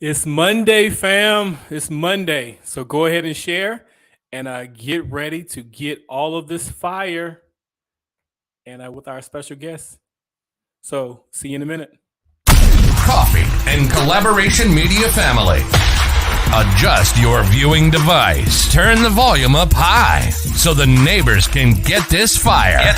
It's Monday, fam. It's Monday. So go ahead and share and get ready to get all of this fire and with our special guest. So see you in a minute. Coffee and Collaboration Media family. Adjust your viewing device. Turn the volume up high so the neighbors can get this fire.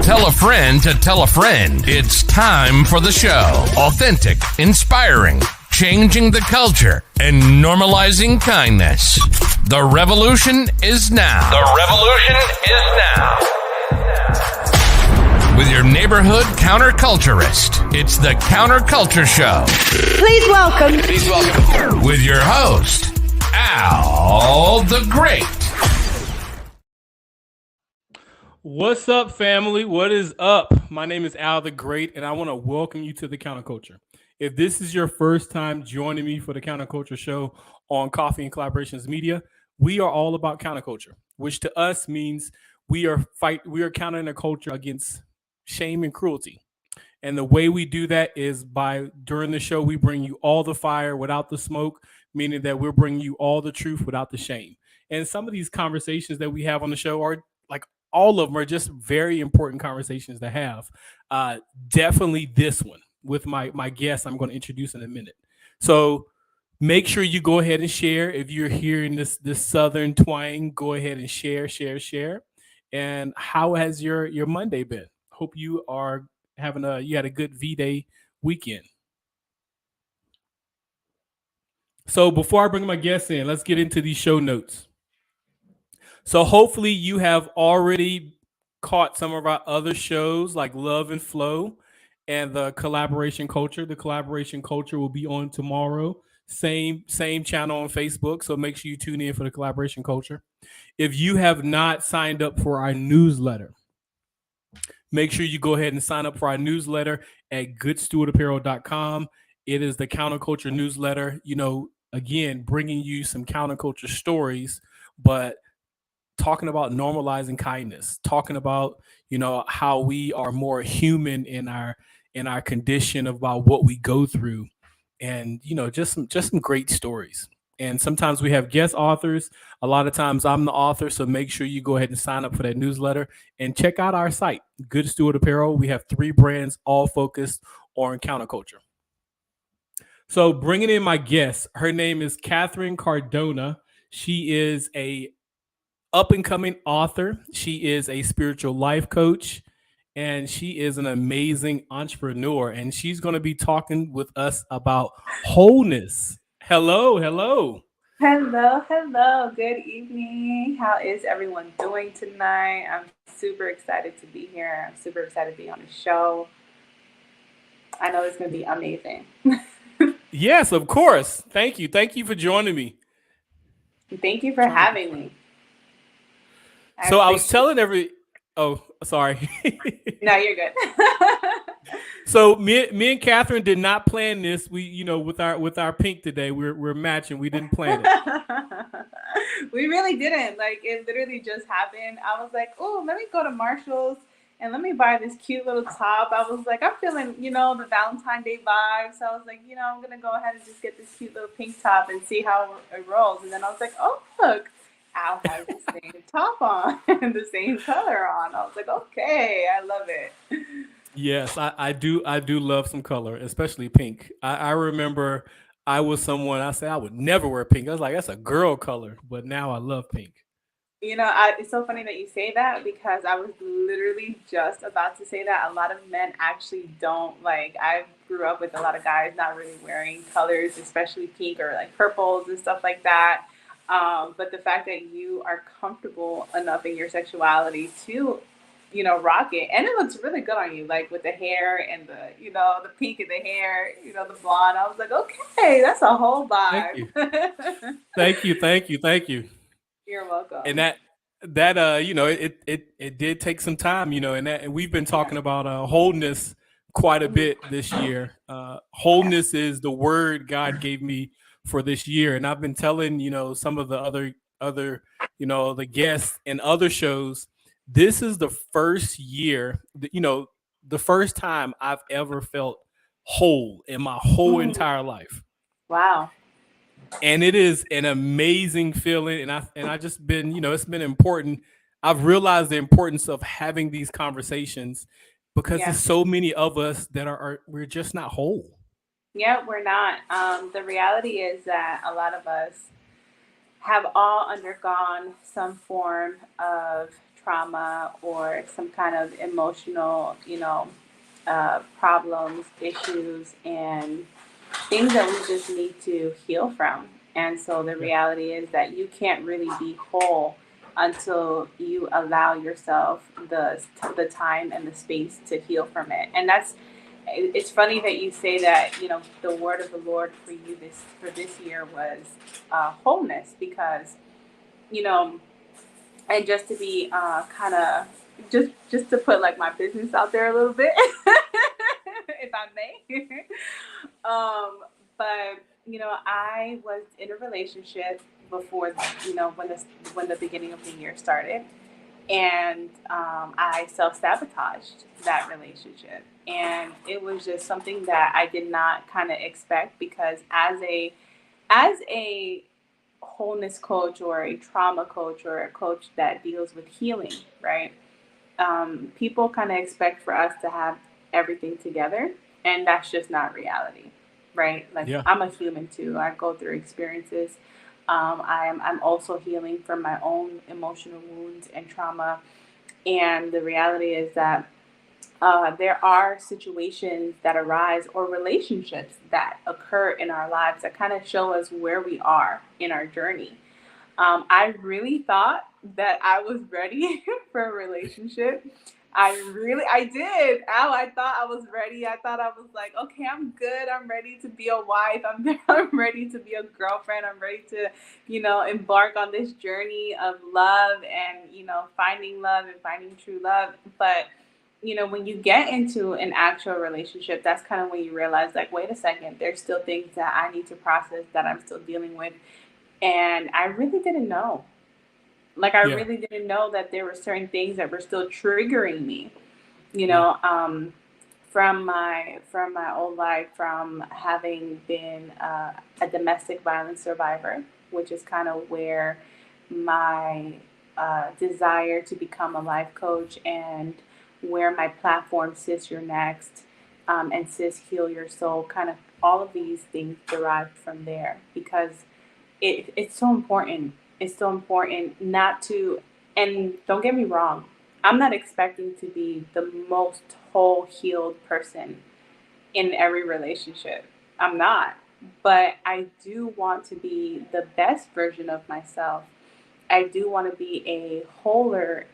Tell a friend to tell a friend. It's time for the show. Authentic, inspiring, changing the culture, and normalizing kindness. The revolution is now. With your neighborhood counterculturist, it's the Counterculture Show. Please welcome. With your host, Al the Great. What's up, family? What is up? My name is Al the Great, and I want to welcome you to the Counterculture. If this is your first time joining me for the Counterculture Show on Coffee and Collaborations Media, we are all about counterculture, which to us means we are countering a culture against shame and cruelty. And the way we do that is during the show, we bring you all the fire without the smoke, meaning that we're bringing you all the truth without the shame. And some of these conversations that we have on the show are like, all of them are just very important conversations to have. Definitely this one with my guest I'm going to introduce in a minute. So make sure you go ahead and share. If you're hearing this Southern twang, go ahead and share. And how has your Monday been? Hope you are you had a good V-Day weekend. So before I bring my guests in, let's get into these show notes. So hopefully you have already caught some of our other shows like Love and Flow and the Collaboration Culture. The Collaboration Culture will be on tomorrow. Same channel on Facebook. So make sure you tune in for the Collaboration Culture. If you have not signed up for our newsletter, make sure you go ahead and sign up for our newsletter at goodstewardapparel.com. It is the counterculture newsletter, again, bringing you some counterculture stories, but talking about normalizing kindness, talking about, how we are more human in our condition about what we go through, and, just some great stories. And sometimes we have guest authors. A lot of times I'm the author. So make sure you go ahead and sign up for that newsletter and check out our site, Good Steward Apparel. We have 3 brands all focused on counterculture. So bringing in my guest, her name is Katherine Cardona. She is a up-and-coming author. She is a spiritual life coach, and she is an amazing entrepreneur. And she's going to be talking with us about wholeness. Hello. Hello. Good evening. How is everyone doing tonight? I'm super excited to be here. I'm super excited to be on the show. I know it's going to be amazing. Yes, of course. Thank you. Thank you for joining me. Thank you for having me. I was telling oh, sorry. No, you're good. So me and Katherine did not plan this. We, with our pink today, we're matching. We didn't plan it. We really didn't. Like, it literally just happened. I was like, oh, let me go to Marshall's and let me buy this cute little top. I was like, I'm feeling, the Valentine's Day vibes. So I was like, I'm going to go ahead and just get this cute little pink top and see how it rolls. And then I was like, oh, look, Al has the same top on and the same color on. I was like, okay, I love it. Yes, I do love some color, especially pink. I remember I was someone, I said I would never wear pink. I was like, that's a girl color, but now I love pink. It's so funny that you say that because I was literally just about to say that. A lot of men actually don't like. I grew up with a lot of guys not really wearing colors, especially pink or like purples and stuff like that. But the fact that you are comfortable enough in your sexuality to, rock it, and it looks really good on you, like with the hair and the, the pink in the hair, the blonde. I was like, okay, that's a whole vibe. Thank you. You're welcome. And that it did take some time, and we've been talking about wholeness quite a bit this year. Wholeness is the word God gave me for this year, and I've been telling some of the other the guests and other shows, this is the first year, the first time I've ever felt whole in my whole entire life. Wow. And it is an amazing feeling. And I just been, it's been important. I've realized the importance of having these conversations because Yeah. there's so many of us that we're just not whole. Yeah, we're not. The reality is that a lot of us have all undergone some form of trauma or some kind of emotional, problems, issues, and things that we just need to heal from. And so the Yeah. reality is that you can't really be whole until you allow yourself the time and the space to heal from it. And it's funny that you say that, the word of the Lord for you for this year was wholeness, because, you know, and just to be kind of just to put like my business out there a little bit, if I may. But I was in a relationship before, when the beginning of the year started, and I self-sabotaged that relationship, and it was just something that I did not kind of expect, because as a wholeness coach or a trauma coach or a coach that deals with healing, right? People kind of expect for us to have everything together, and that's just not reality, right? Like, Yeah. I'm a human too. I go through experiences. I'm also healing from my own emotional wounds and trauma, and the reality is that there are situations that arise or relationships that occur in our lives that kind of show us where we are in our journey. I really thought that I was ready for a relationship. I did. I thought I was ready. I thought I was like, okay, I'm good. I'm ready to be a wife. I'm ready to be a girlfriend. I'm ready to, embark on this journey of love and, finding love and finding true love. But, when you get into an actual relationship, that's kind of when you realize, like, wait a second, there's still things that I need to process, that I'm still dealing with. And I really didn't know. Like, I Yeah. really didn't know that there were certain things that were still triggering me, you Yeah. know, um, from my old life, from having been a domestic violence survivor, which is kind of where my desire to become a life coach, and where my platform, Sis Your Next, and Sis Heal Your Soul, kind of all of these things derived from there, because it's so important. It's so important not to, and don't get me wrong, I'm not expecting to be the most whole healed person in every relationship. I'm not. But I do want to be the best version of myself. I do want to be a wholer,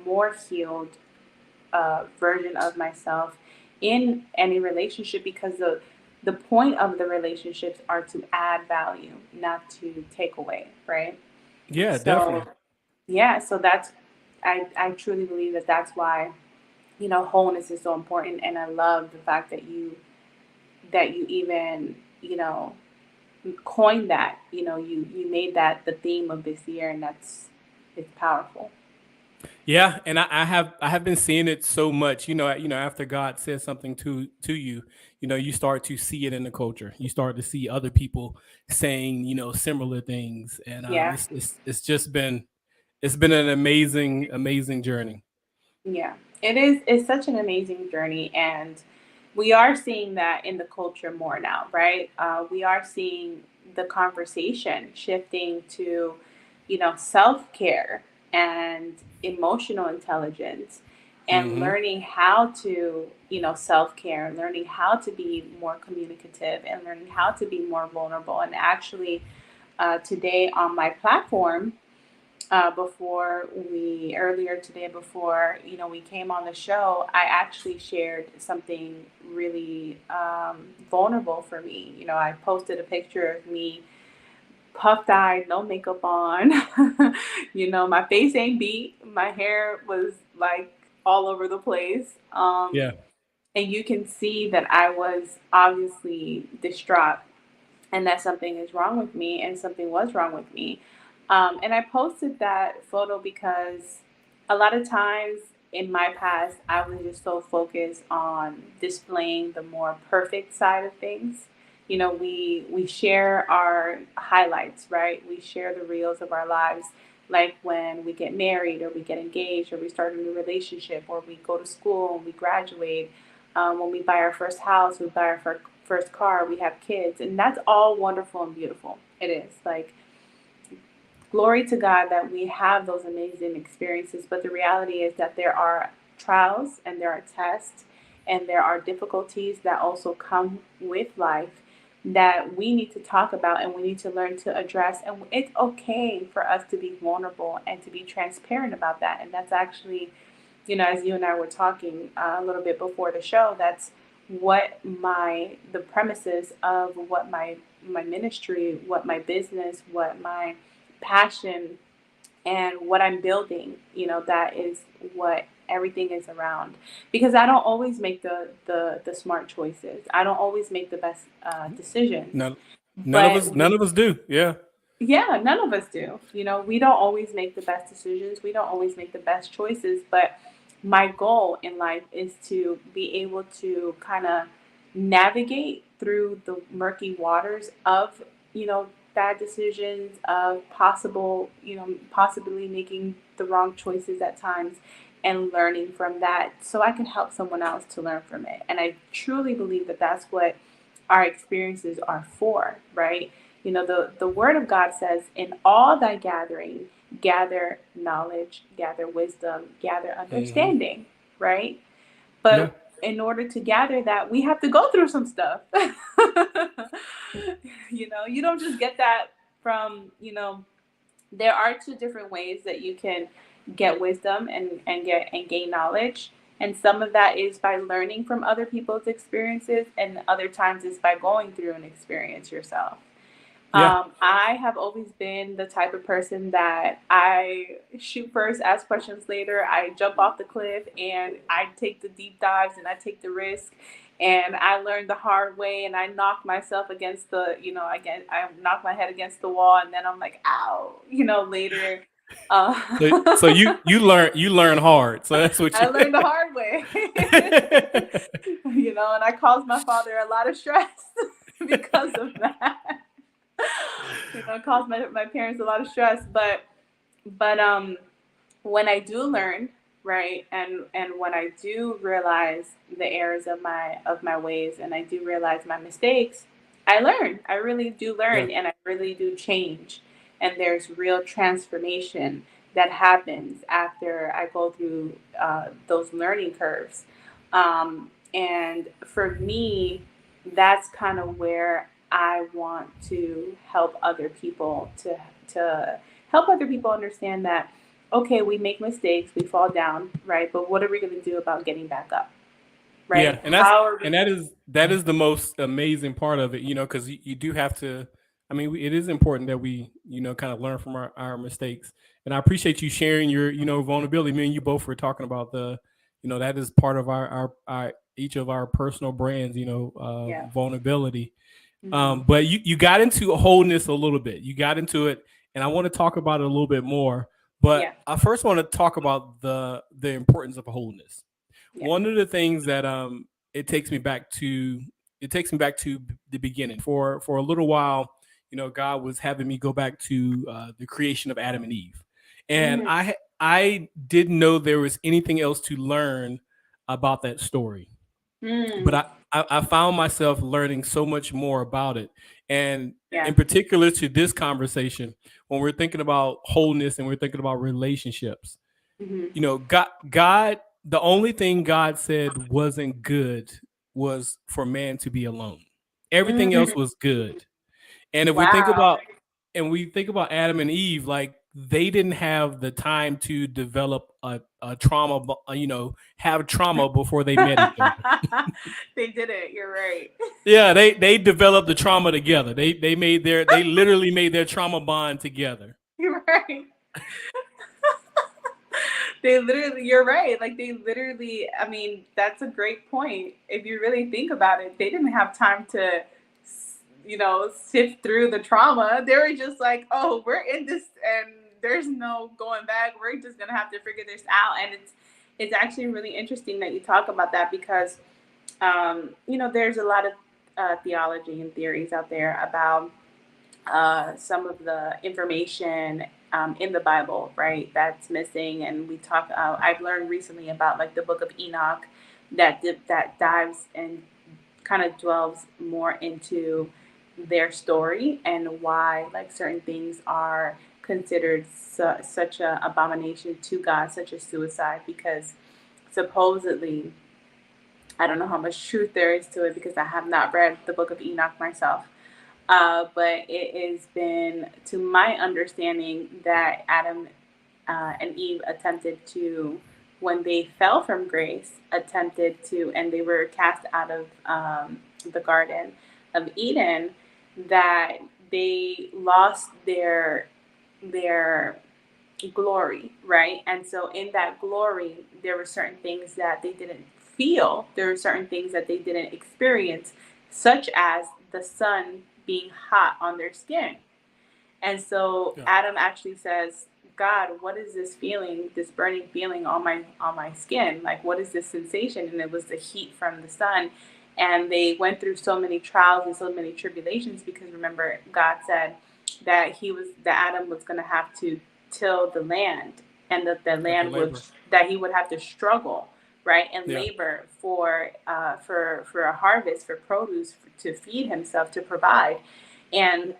more healed version of myself in any relationship, because the point of the relationships are to add value, not to take away, right? Yeah, So definitely. yeah, so I truly believe that that's why, wholeness is so important. And I love the fact that you even, coined that, you made that the theme of this year, and it's powerful. Yeah, and I have been seeing it so much. After God says something to you, you start to see it in the culture. You start to see other people saying, similar things, and Yeah. it's been an amazing journey. Yeah, it is. It's such an amazing journey, and we are seeing that in the culture more now, right? We are seeing the conversation shifting to, self care and emotional intelligence, and Hmm. learning how to, self care, learning how to be more communicative, and learning how to be more vulnerable. And actually, today on my platform, earlier today, before we came on the show, I actually shared something really vulnerable for me. I posted a picture of me, puffed eyed, no makeup on. My face ain't beat, my hair was like all over the place. Yeah. And you can see that I was obviously distraught, and that something is wrong with me, and something was wrong with me. And I posted that photo because a lot of times in my past, I was just so focused on displaying the more perfect side of things. You know, we share our highlights, right? We share the reels of our lives, like when we get married or we get engaged or we start a new relationship or we go to school and we graduate. When we buy our first house, we buy our first car, we have kids, and that's all wonderful and beautiful. It is like glory to God that we have those amazing experiences. But the reality is that there are trials and there are tests and there are difficulties that also come with life that we need to talk about and we need to learn to address. And it's okay for us to be vulnerable and to be transparent about that. And that's actually, you know, as you and I were talking a little bit before the show, that's what the premises of what my ministry, what my business, what my passion and what I'm building, you know, that is what everything is around. Because I don't always make the smart choices. I don't always make the best decisions. None of us do. Yeah. Yeah, none of us do. You know, we don't always make the best decisions. We don't always make the best choices. But my goal in life is to be able to kind of navigate through the murky waters of, you know, bad decisions, of possible, you know, possibly making the wrong choices at times and learning from that so I can help someone else to learn from it. And I truly believe that that's what our experiences are for, right? You know, the word of God says, in all thy gathering, gather knowledge, gather wisdom, gather understanding, right? But in order to gather that, we have to go through some stuff. You know, you don't just get that from, you know, there are two different ways that you can get wisdom and gain knowledge. And some of that is by learning from other people's experiences, and other times is by going through an experience yourself. I have always been the type of person that I shoot first, ask questions later. I jump off the cliff and I take the deep dives and I take the risk. And I learned the hard way and I knock myself against the, you know, again, I knock my head against the wall and then I'm like, ow, you know, later. So you learn hard. So that's what I learned the hard way. You know, and I caused my father a lot of stress because of that. You know, it caused my parents a lot of stress, but when I do learn, right, and when I do realize the errors of my ways, and I do realize my mistakes, I learn. I really do learn, and I really do change, and there's real transformation that happens after I go through those learning curves. And for me, that's kind of where I want to help other people to help other people understand that, okay, we make mistakes, we fall down, right? But what are we going to do about getting back up, right? Yeah, and that is the most amazing part of it, you know, because you do have to. I mean, it is important that we, you know, kind of learn from our mistakes. And I appreciate you sharing your, you know, vulnerability. Me and you both were talking about you know, that is part of our each of our personal brands, you know, vulnerability. But you got into wholeness a little bit. You got into it, and I want to talk about it a little bit more. But I first want to talk about the importance of wholeness. One of the things that it takes me back to the beginning. For a little while, you know, God was having me go back to the creation of Adam and Eve, and I didn't know there was anything else to learn about that story. But I found myself learning so much more about it. And in particular to this conversation, when we're thinking about wholeness and we're thinking about relationships, you know, God, the only thing God said wasn't good was for man to be alone. Everything else was good. And if we think about Adam and Eve, like they didn't have the time to develop a trauma, you know, have trauma before they met each other. They did it. You're right. Yeah, they developed the trauma together. They literally made their trauma bond together. You're right. You're right. Like they literally, I mean, that's a great point. If you really think about it, they didn't have time to, you know, sift through the trauma. They were just like, oh, we're in this and there's no going back. We're just going to have to figure this out. And it's actually really interesting that you talk about that because, there's a lot of theology and theories out there about some of the information in the Bible, right? That's missing, and we talk. I've learned recently about like the Book of Enoch, that dives and kind of dwells more into their story and why like certain things are considered such a abomination to God, such as suicide, because supposedly, I don't know how much truth there is to it because I have not read the Book of Enoch myself. But it has been, to my understanding, that Adam and Eve attempted to, when they fell from grace, attempted to, and they were cast out of the Garden of Eden, that they lost their glory, right? And so in that glory, there were certain things that they didn't feel. There were certain things that they didn't experience, such as the sun being hot on their skin. And so Adam actually says, God, what is this feeling, this burning feeling on my skin? Like, what is this sensation? And it was the heat from the sun. And they went through so many trials and so many tribulations because remember, God said that Adam was going to have to till the land, and that the land that he would have to struggle, right, and labor for a harvest, for produce, to feed himself, to provide, and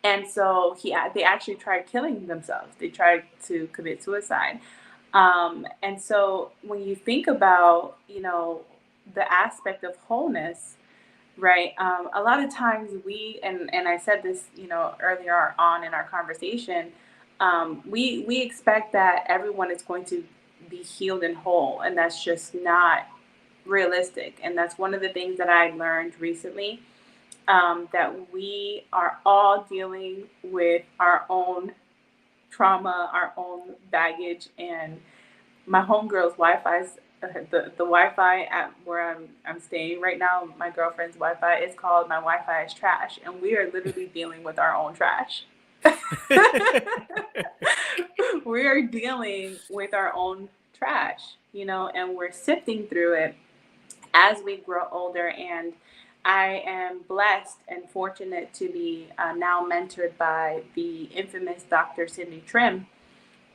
and so they actually tried killing themselves. They tried to commit suicide. And so when you think about, the aspect of wholeness, right? A lot of times and I said this, earlier on in our conversation, we expect that everyone is going to be healed and whole, and that's just not realistic. And that's one of the things that I learned recently, that we are all dealing with our own trauma, our own baggage, and my homegirl's Wi-Fi's the Wi-Fi at where I'm staying right now. My girlfriend's Wi-Fi is called "My Wi-Fi is trash," and we are literally dealing with our own trash. We are dealing with our own trash, and we're sifting through it as we grow older. And I am blessed and fortunate to be now mentored by the infamous Dr. Sidney Trim.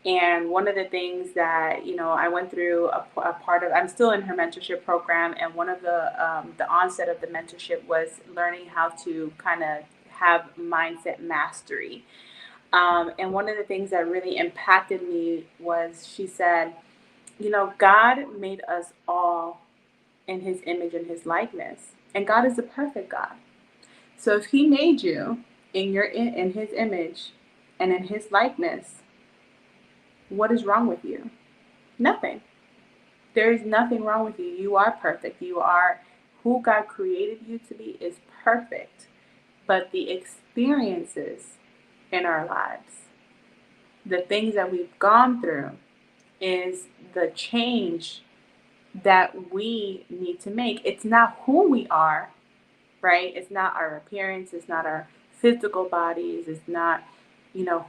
And one of the things that, I went through a part of, I'm still in her mentorship program. And one of the onset of the mentorship was learning how to kind of have mindset mastery. And one of the things that really impacted me was she said, God made us all in his image and his likeness. And God is a perfect God. So if he made you in his image and in his likeness, what is wrong with you? Nothing. There is nothing wrong with you. You are perfect. You are who God created you to be, is perfect. But the experiences in our lives, the things that we've gone through, is the change that we need to make. It's not who we are, right? It's not our appearance. It's not our physical bodies. It's not,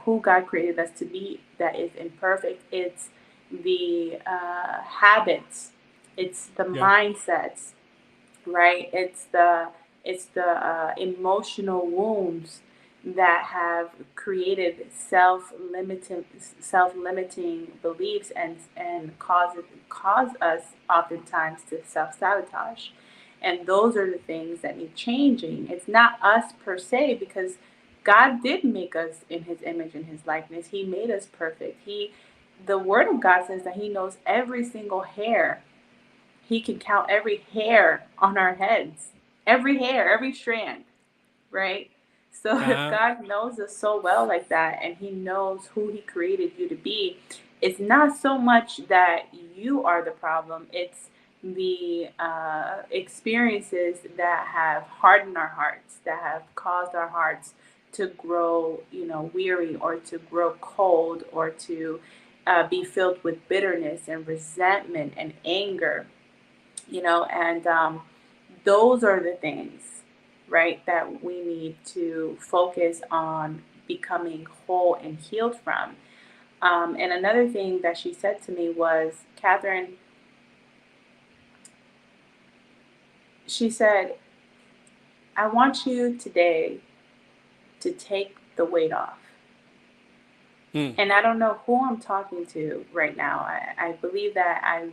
who God created us to be that is imperfect. It's the habits. It's the mindsets, right? It's the emotional wounds that have created self-limiting beliefs and cause us oftentimes to self-sabotage. And those are the things that need changing. It's not us per se, because God did make us in his image and his likeness. He made us perfect. The word of God says that he knows every single hair. He can count every hair on our heads, every hair, every strand, right? So if God knows us so well like that, and he knows who he created you to be, it's not so much that you are the problem. It's the experiences that have hardened our hearts, that have caused our hearts to grow, weary, or to grow cold, or to be filled with bitterness and resentment and anger, and those are the things, right, that we need to focus on becoming whole and healed from. And another thing that she said to me was, Catherine, she said, I want you today to take the weight off. And I don't know who I'm talking to right now. I believe that I'm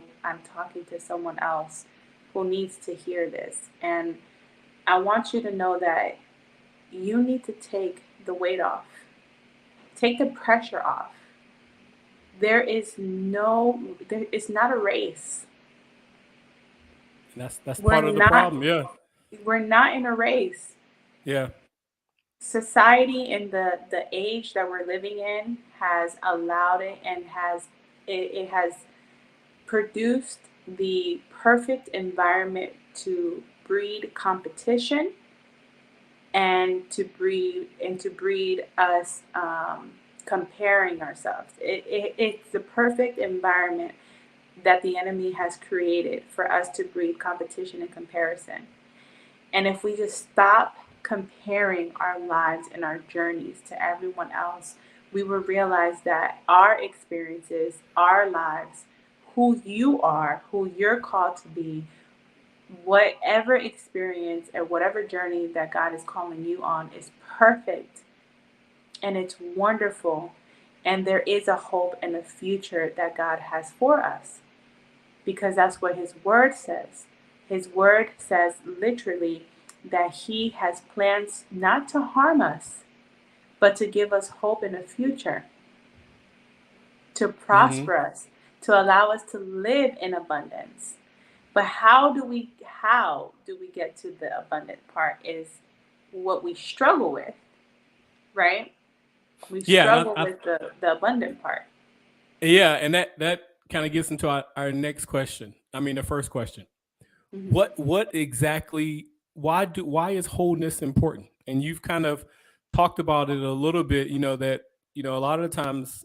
talking to someone else who needs to hear this. And I want you to know that you need to take the weight off. Take the pressure off. It's not a race. That's We're part of the not problem. Yeah. we're not in a race. Yeah. Society and the age that we're living in has allowed it and it has produced the perfect environment to breed competition and to breed us comparing ourselves. It's the perfect environment that the enemy has created for us to breed competition and comparison. And if we just stop comparing our lives and our journeys to everyone else, we will realize that our experiences, our lives, who you are, who you're called to be, whatever experience or whatever journey that God is calling you on is perfect and it's wonderful. And there is a hope and a future that God has for us because that's what His Word says. His Word says literally that He has plans not to harm us, but to give us hope in a future, to prosper us, to allow us to live in abundance. But how do we get to the abundant part is what we struggle with, right? We Yeah. struggle with the abundant part. Yeah. And that kind of gets into our next question. I mean, the first question. Mm-hmm. What exactly, why is wholeness important? And you've kind of talked about it a little bit, that, a lot of the times,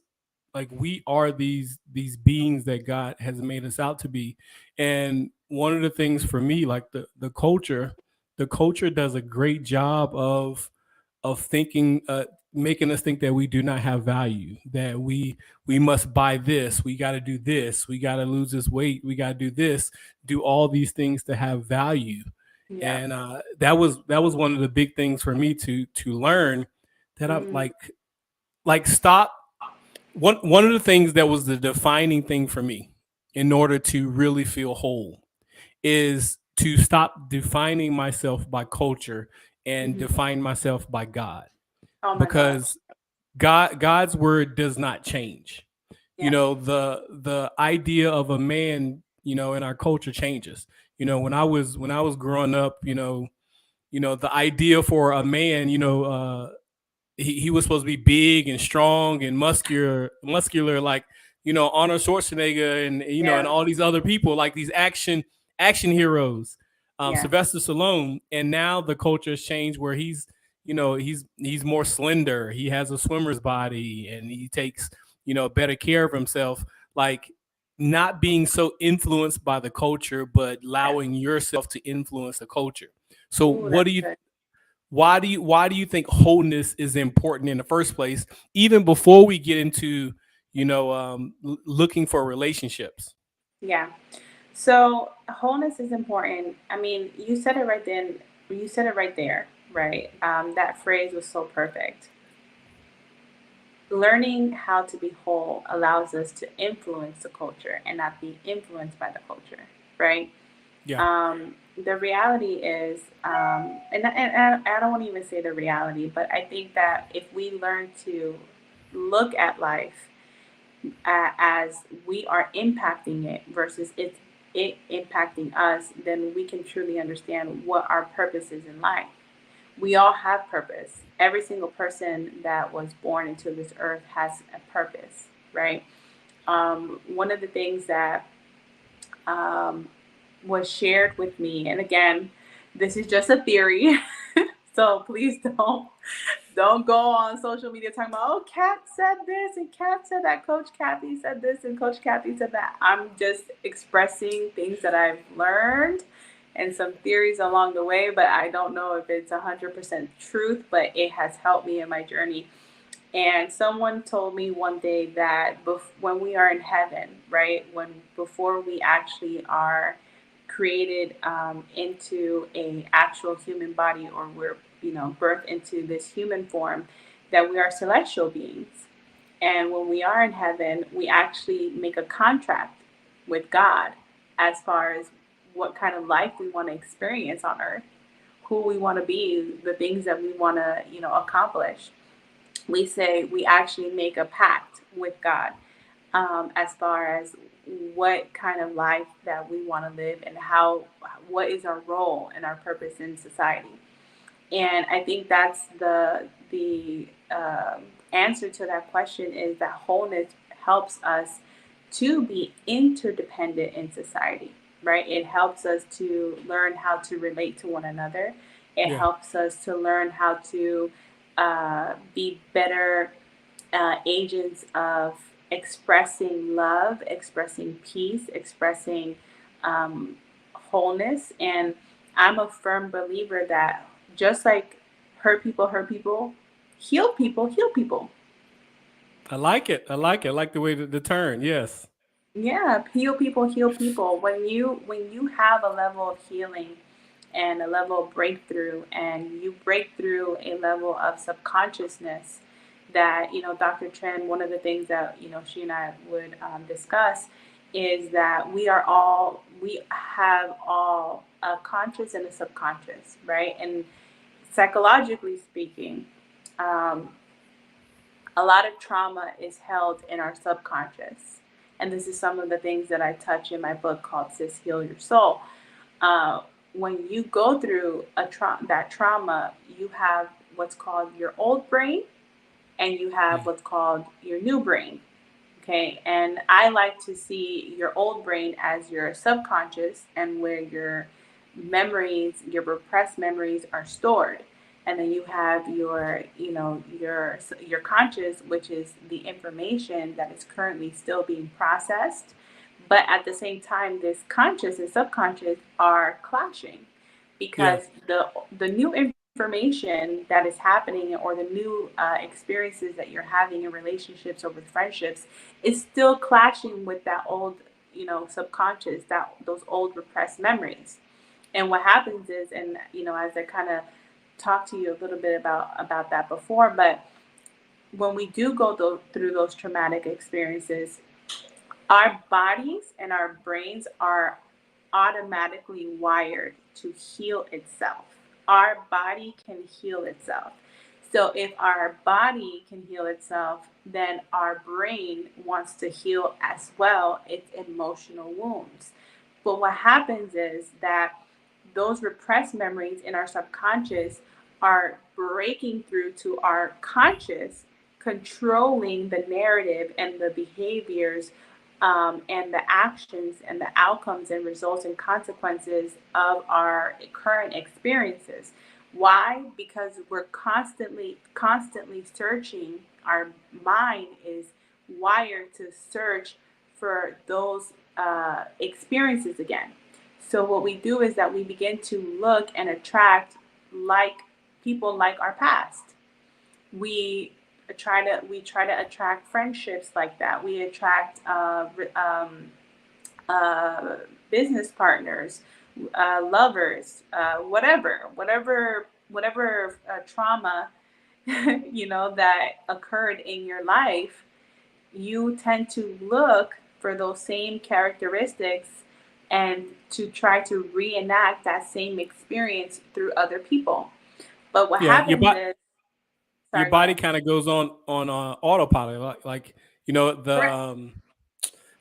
like, we are these beings that God has made us out to be. And one of the things for me, like the culture does a great job of thinking, making us think that we do not have value, that we must buy this, we got to do this, we got to lose this weight, we got to do this, do all these things to have value. Yeah. And that was one of the big things for me to learn, that I'm Mm-hmm. like stop. One of the things that was the defining thing for me in order to really feel whole is to stop defining myself by culture and Mm-hmm. define myself by God, Oh my gosh. because God's word does not change. Yeah. The idea of a man, in our culture changes. When I was growing up, the idea for a man, he was supposed to be big and strong and muscular, like, Arnold Schwarzenegger and Yeah. all these other people, like these action heroes, Yeah. Sylvester Stallone. And now the culture has changed where he's more slender. He has a swimmer's body, and he takes better care of himself. Like, not being so influenced by the culture, but Yeah. allowing yourself to influence the culture. So, Ooh, that's good. why do you think wholeness is important in the first place, even before we get into looking for relationships? Yeah. So wholeness is important. I mean, you said it right then. You said it right there, right? That phrase was so perfect. Learning how to be whole allows us to influence the culture and not be influenced by the culture, right? Yeah. The reality is, and I don't want to even say the reality, but I think that if we learn to look at life as we are impacting it versus it impacting us, then we can truly understand what our purpose is in life. We all have purpose. Every single person that was born into this earth has a purpose, right? One of the things that um, was shared with me, and again, this is just a theory, so please don't go on social media talking about, oh, Kat said this and Kat said that, Coach Kathy said this and Coach Kathy said that. I'm just expressing things that I've learned and some theories along the way, but I don't know if it's 100% truth, but it has helped me in my journey. And someone told me one day that when we are in heaven, right, before we actually are created into a actual human body, or we're birthed into this human form, that we are celestial beings. And when we are in heaven, we actually make a contract with God as far as what kind of life we want to experience on earth, who we want to be, the things that we want to accomplish. We say we actually make a pact with God, as far as what kind of life that we want to live, and what is our role and our purpose in society. And I think that's the answer to that question, is that wholeness helps us to be interdependent in society, right? It helps us to learn how to relate to one another. It Yeah. helps us to learn how to be better agents of expressing love, expressing peace, expressing um, wholeness. And I'm a firm believer that just like hurt people, heal people. I like it. I like it. I like the way the turn. Yes. Yeah, heal people, heal people. When you have a level of healing and a level of breakthrough, and you break through a level of subconsciousness, that Dr. Chen, one of the things that she and I would discuss, is that we have all a conscious and a subconscious, right? And psychologically speaking, um, a lot of trauma is held in our subconscious. And this is some of the things that I touch in my book called Sis Heal Your Soul. Uh, when you go through that trauma, you have what's called your old brain, and you have what's called your new brain. Okay. And I like to see your old brain as your subconscious, and where your memories, your repressed memories, are stored. And then you have your conscious, which is the information that is currently still being processed. But at the same time, this conscious and subconscious are clashing, Yeah. because the new information that is happening, or the new experiences that you're having in relationships or with friendships, is still clashing with that old subconscious, that those old repressed memories. And what happens is, and as I kind of talked to you a little bit about that before, but when we do go through those traumatic experiences, our bodies and our brains are automatically wired to heal itself. Our body can heal itself. So if our body can heal itself, then our brain wants to heal as well its emotional wounds. But what happens is that those repressed memories in our subconscious are breaking through to our conscious, controlling the narrative and the behaviors, and the actions and the outcomes and results and consequences of our current experiences. Why? Because we're constantly searching. Our mind is wired to search for those experiences again. So what we do is that we begin to look and attract like people like our past. We try to attract friendships like that. We attract uh, business partners, lovers, whatever trauma that occurred in your life. You tend to look for those same characteristics, and to try to reenact that same experience through other people. But what Yeah. happens is, Your sorry, go body ahead. kind of goes on autopilot, like the Correct.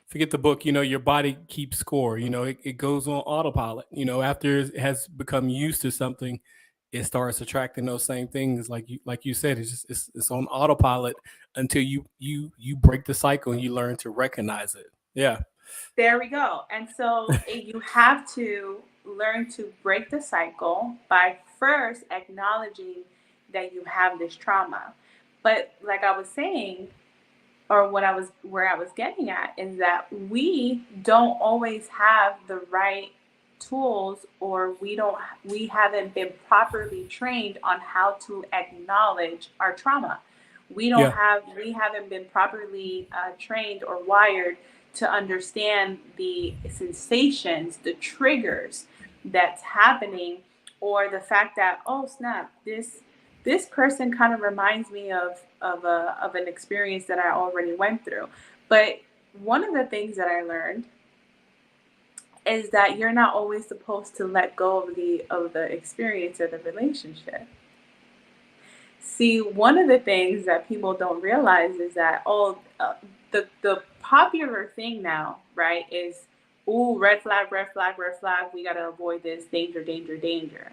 forget the book. Your body keeps score. It goes on autopilot. After it has become used to something, it starts attracting those same things. Like you said, it's on autopilot until you break the cycle and you learn to recognize it. Yeah. There we go. And so you have to learn to break the cycle by first acknowledging that you have this trauma. But like I was saying, or where I was getting at, is that we don't always have the right tools, or we haven't been properly trained on how to acknowledge our trauma. We haven't been properly trained or wired to understand the sensations, the triggers that's happening, or the fact that, oh snap, this person kind of reminds me of an experience that I already went through. But one of the things that I learned is that you're not always supposed to let go of the experience or the relationship. See, one of the things that people don't realize is that the popular thing now, right, is, ooh, red flag, red flag, red flag. We gotta avoid this, danger, danger, danger.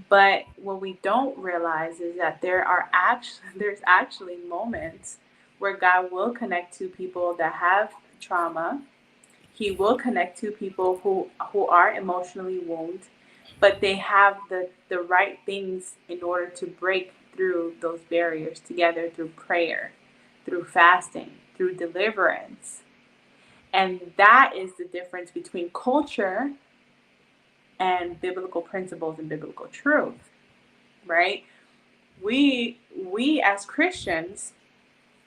But what we don't realize is that there's actually moments where God will connect to people that have trauma. He will connect to people who are emotionally wounded, but they have the right things in order to break through those barriers together through prayer, through fasting, through deliverance. And that is the difference between culture and biblical principles and biblical truth, right? We as Christians,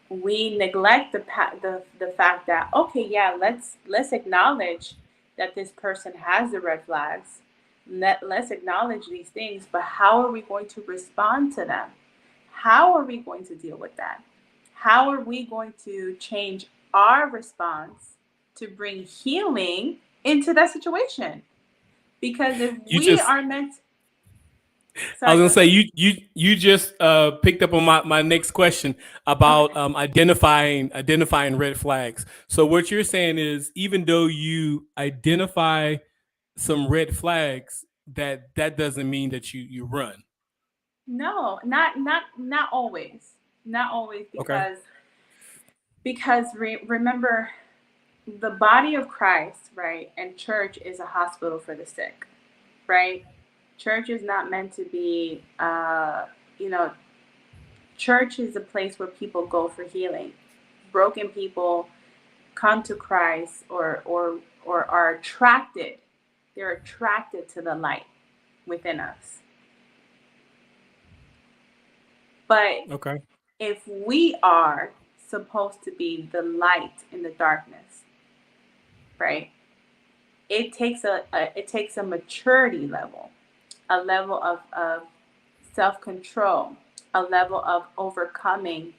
we neglect the fact that, okay, yeah, let's acknowledge that this person has the red flags. Let's acknowledge these things, but how are we going to respond to them? How are we going to deal with that? How are we going to change our response to bring healing into that situation? Because if You we just are meant I was sorry, gonna go say ahead. you just picked up on my next question about Okay. identifying red flags. So what you're saying is, even though you identify some red flags, that doesn't mean that you run. No, not always. Not always, Okay. because remember, the body of Christ, right? And church is a hospital for the sick, right? Church is not meant to be you know, church is a place where people go for healing. Broken people come to Christ, or are attracted. They're attracted to the light within us. But Okay. if we are supposed to be the light in the darkness, right? It takes a maturity level, a level of self-control, a level of overcoming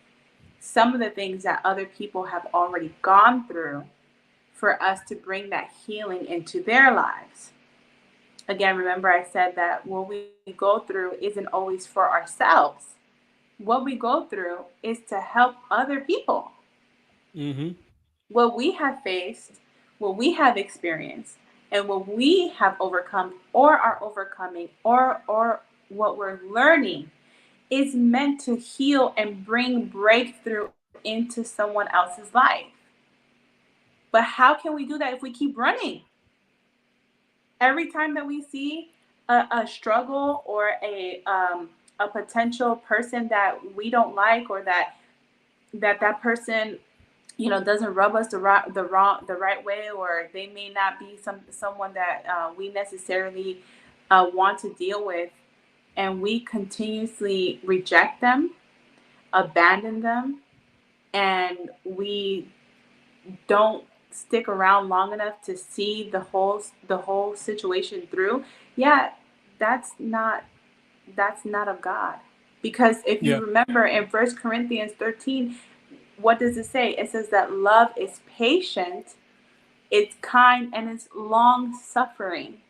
some of the things that other people have already gone through for us to bring that healing into their lives. Again, remember I said that what we go through isn't always for ourselves. What we go through is to help other people. Mm-hmm. What we have faced, what we have experienced, and what we have overcome or are overcoming, or what we're learning, is meant to heal and bring breakthrough into someone else's life. But how can we do that if we keep running? Every time that we see a struggle, or a potential person that we don't like, or that person, doesn't rub us the right way, or they may not be someone that we necessarily want to deal with, and we continuously reject them, abandon them, and we don't stick around long enough to see the whole situation through. Yeah, that's not that's not of God. Because if you Yeah. remember in 1 Corinthians 13, what does it say? It says that love is patient, it's kind, and it's long suffering.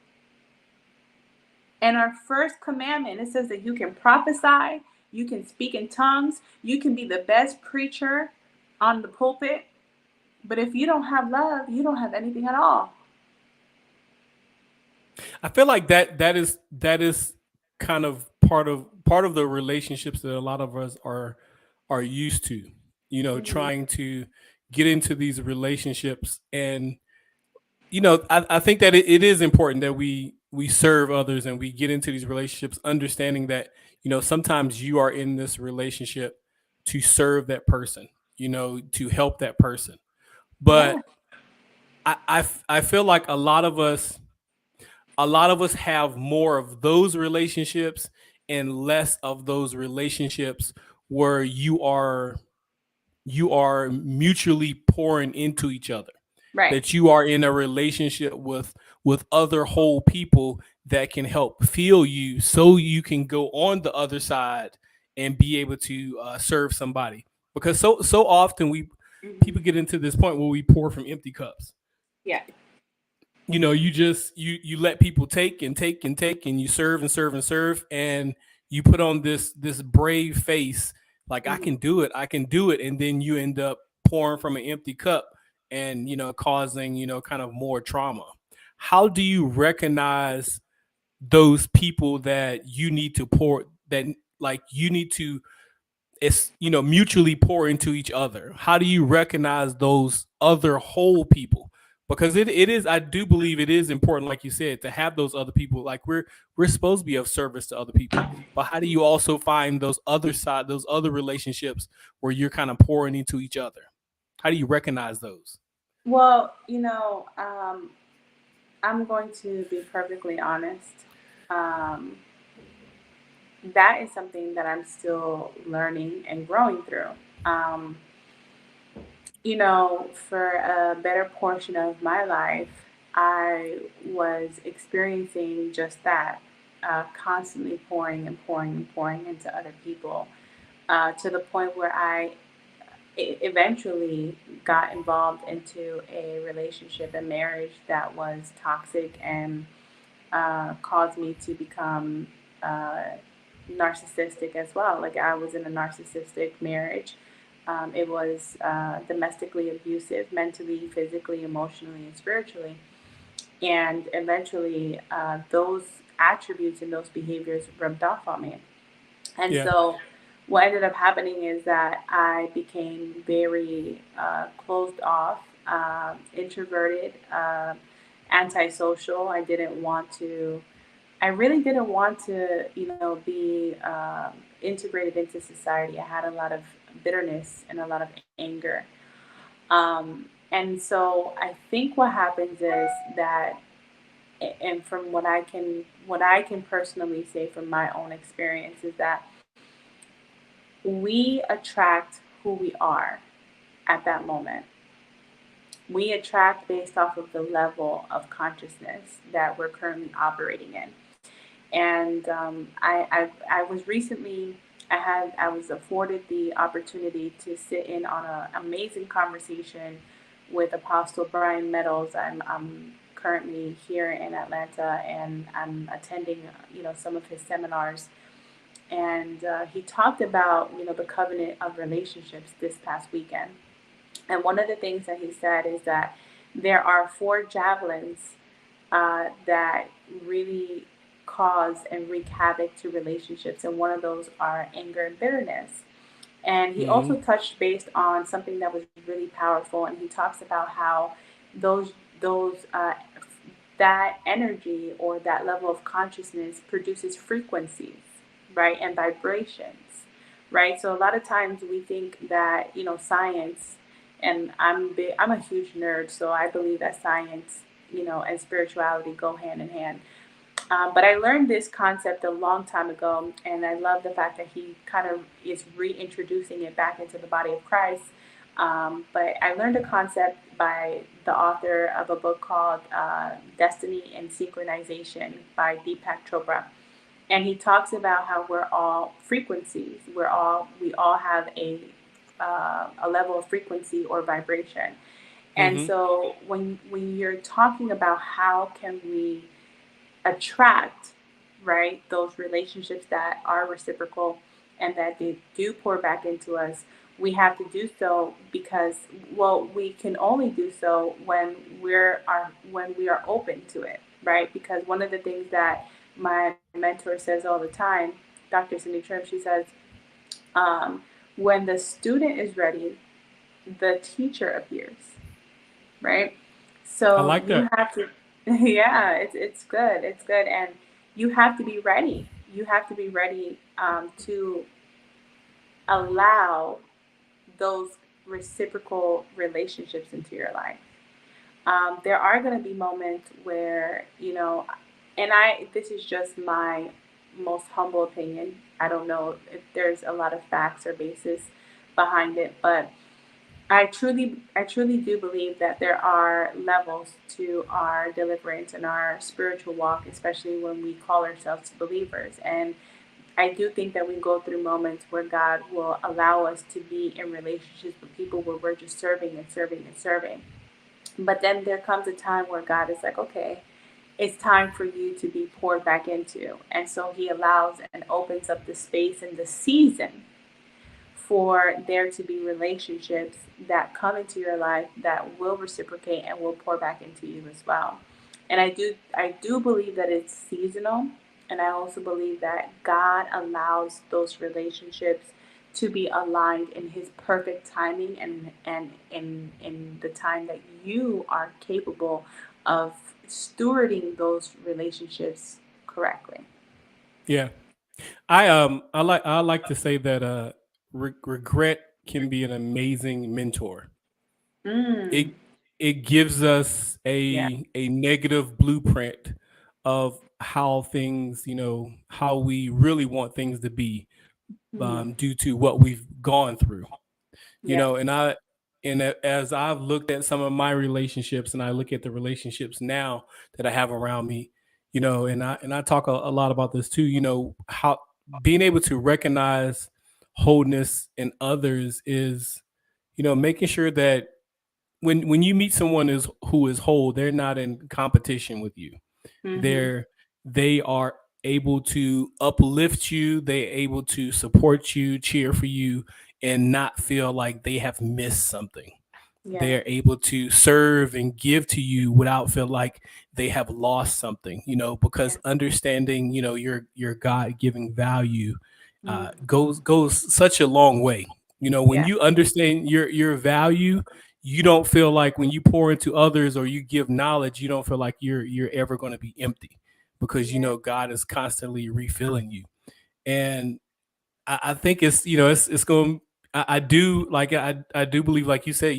And our first commandment, it says that you can prophesy, you can speak in tongues, you can be the best preacher on the pulpit, but if you don't have love, you don't have anything at all. I feel like that is kind of part of the relationships that a lot of us are used to. Hmm. Trying to get into these relationships, and I think that it is important that we serve others and we get into these relationships, understanding that sometimes you are in this relationship to serve that person, to help that person. Yeah. But I feel like a lot of us have more of those relationships and less of those relationships where you are mutually pouring into each other, Right. that you are in a relationship with other whole people that can help feel you, so you can go on the other side and be able to serve somebody. Because so often we Hmm. people get into this point where we pour from empty cups. Yeah. You just you let people take and take and take, and you serve and serve and serve, and you put on this brave face, like, I Hmm. can do it, I can do it, and then you end up pouring from an empty cup, and causing kind of more trauma. How do you recognize those people that you need to pour, that, like, you need to, it's mutually pour into each other? How do you recognize those other whole people? Because it is, I do believe it is important, like you said, to have those other people. Like, we're supposed to be of service to other people, but how do you also find those other relationships where you're kind of pouring into each other? How do you recognize those? Well, I'm going to be perfectly honest. Um, that is something that I'm still learning and growing through. Um, for a better portion of my life, I was experiencing just that, constantly pouring and pouring and pouring into other people, to the point where I eventually got involved into a relationship and marriage that was toxic and caused me to become uh, narcissistic as well. Like, I was in a narcissistic marriage. It was domestically abusive, mentally, physically, emotionally, and spiritually. And eventually, those attributes and those behaviors rubbed off on me. And Yeah. so, what ended up happening is that I became very closed off, introverted, antisocial. I really didn't want to, be integrated into society. I had a lot of bitterness and a lot of anger. And so I think what happens is that, and from what I can personally say from my own experience, is that we attract who we are at that moment. We attract based off of the level of consciousness that we're currently operating in. And I was recently, I was afforded the opportunity to sit in on an amazing conversation with Apostle Brian Meadows. I'm currently here in Atlanta, and I'm attending, some of his seminars. And he talked about, the covenant of relationships this past weekend. And one of the things that he said is that there are four javelins that really cause and wreak havoc to relationships, and one of those are anger and bitterness. And he Hmm. also touched based on something that was really powerful, and he talks about how those that energy or that level of consciousness produces frequencies, right, and vibrations, right. So a lot of times we think that, science, and I'm a huge nerd, so I believe that science, and spirituality go hand in hand. But I learned this concept a long time ago, and I love the fact that he kind of is reintroducing it back into the body of Christ. But I learned a concept by the author of a book called Destiny and Synchronization by Deepak Chopra. And he talks about how we're all frequencies. We all have a level of frequency or vibration. And Hmm. so when you're talking about how can we attract, right, those relationships that are reciprocal and that they do pour back into us, we have to do so because, well, we can only do so when we are open to it, right? Because one of the things that my mentor says all the time, Dr. Cindy Trim, she says, um, when the student is ready, the teacher appears, right? I So like you that. have to, yeah, it's good, it's good, and you have to be ready. You have to be ready to allow those reciprocal relationships into your life. There are going to be moments where, and this is just most humble opinion. I don't know if there's a lot of facts or basis behind it, but I truly do believe that there are levels to our deliverance and our spiritual walk, especially when we call ourselves believers. And I do think that we go through moments where God will allow us to be in relationships with people where we're just serving and serving and serving. But then there comes a time where God is like, okay, it's time for you to be poured back into. And so he allows and opens up the space and the season for there to be relationships that come into your life that will reciprocate and will pour back into you as well. And I do believe that it's seasonal, and I also believe that God allows those relationships to be aligned in his perfect timing and in the time that you are capable of stewarding those relationships correctly. Yeah. I like to say that regret can be an amazing mentor. Mm, It it gives us yeah. a negative blueprint of how things, how we really want things to be, Hmm. due to what we've gone through. Yeah. As I've looked at some of my relationships, and I look at the relationships now that I have around me, and I talk a lot about this too, how being able to recognize wholeness in others is, making sure that when you meet someone who is whole, they're not in competition with you. Hmm. They are able to uplift you, they're able to support you, cheer for you, and not feel like they have missed something. Yeah. They're able to serve and give to you without feel like they have lost something, Yeah. because understanding, your God-given value Mm. goes such a long way. When Yeah. you understand your value, you don't feel like when you pour into others or you give knowledge, you don't feel like you're ever going to be empty, because Yeah. God is constantly refilling you. And I think it's going. I do like I do believe, like you said,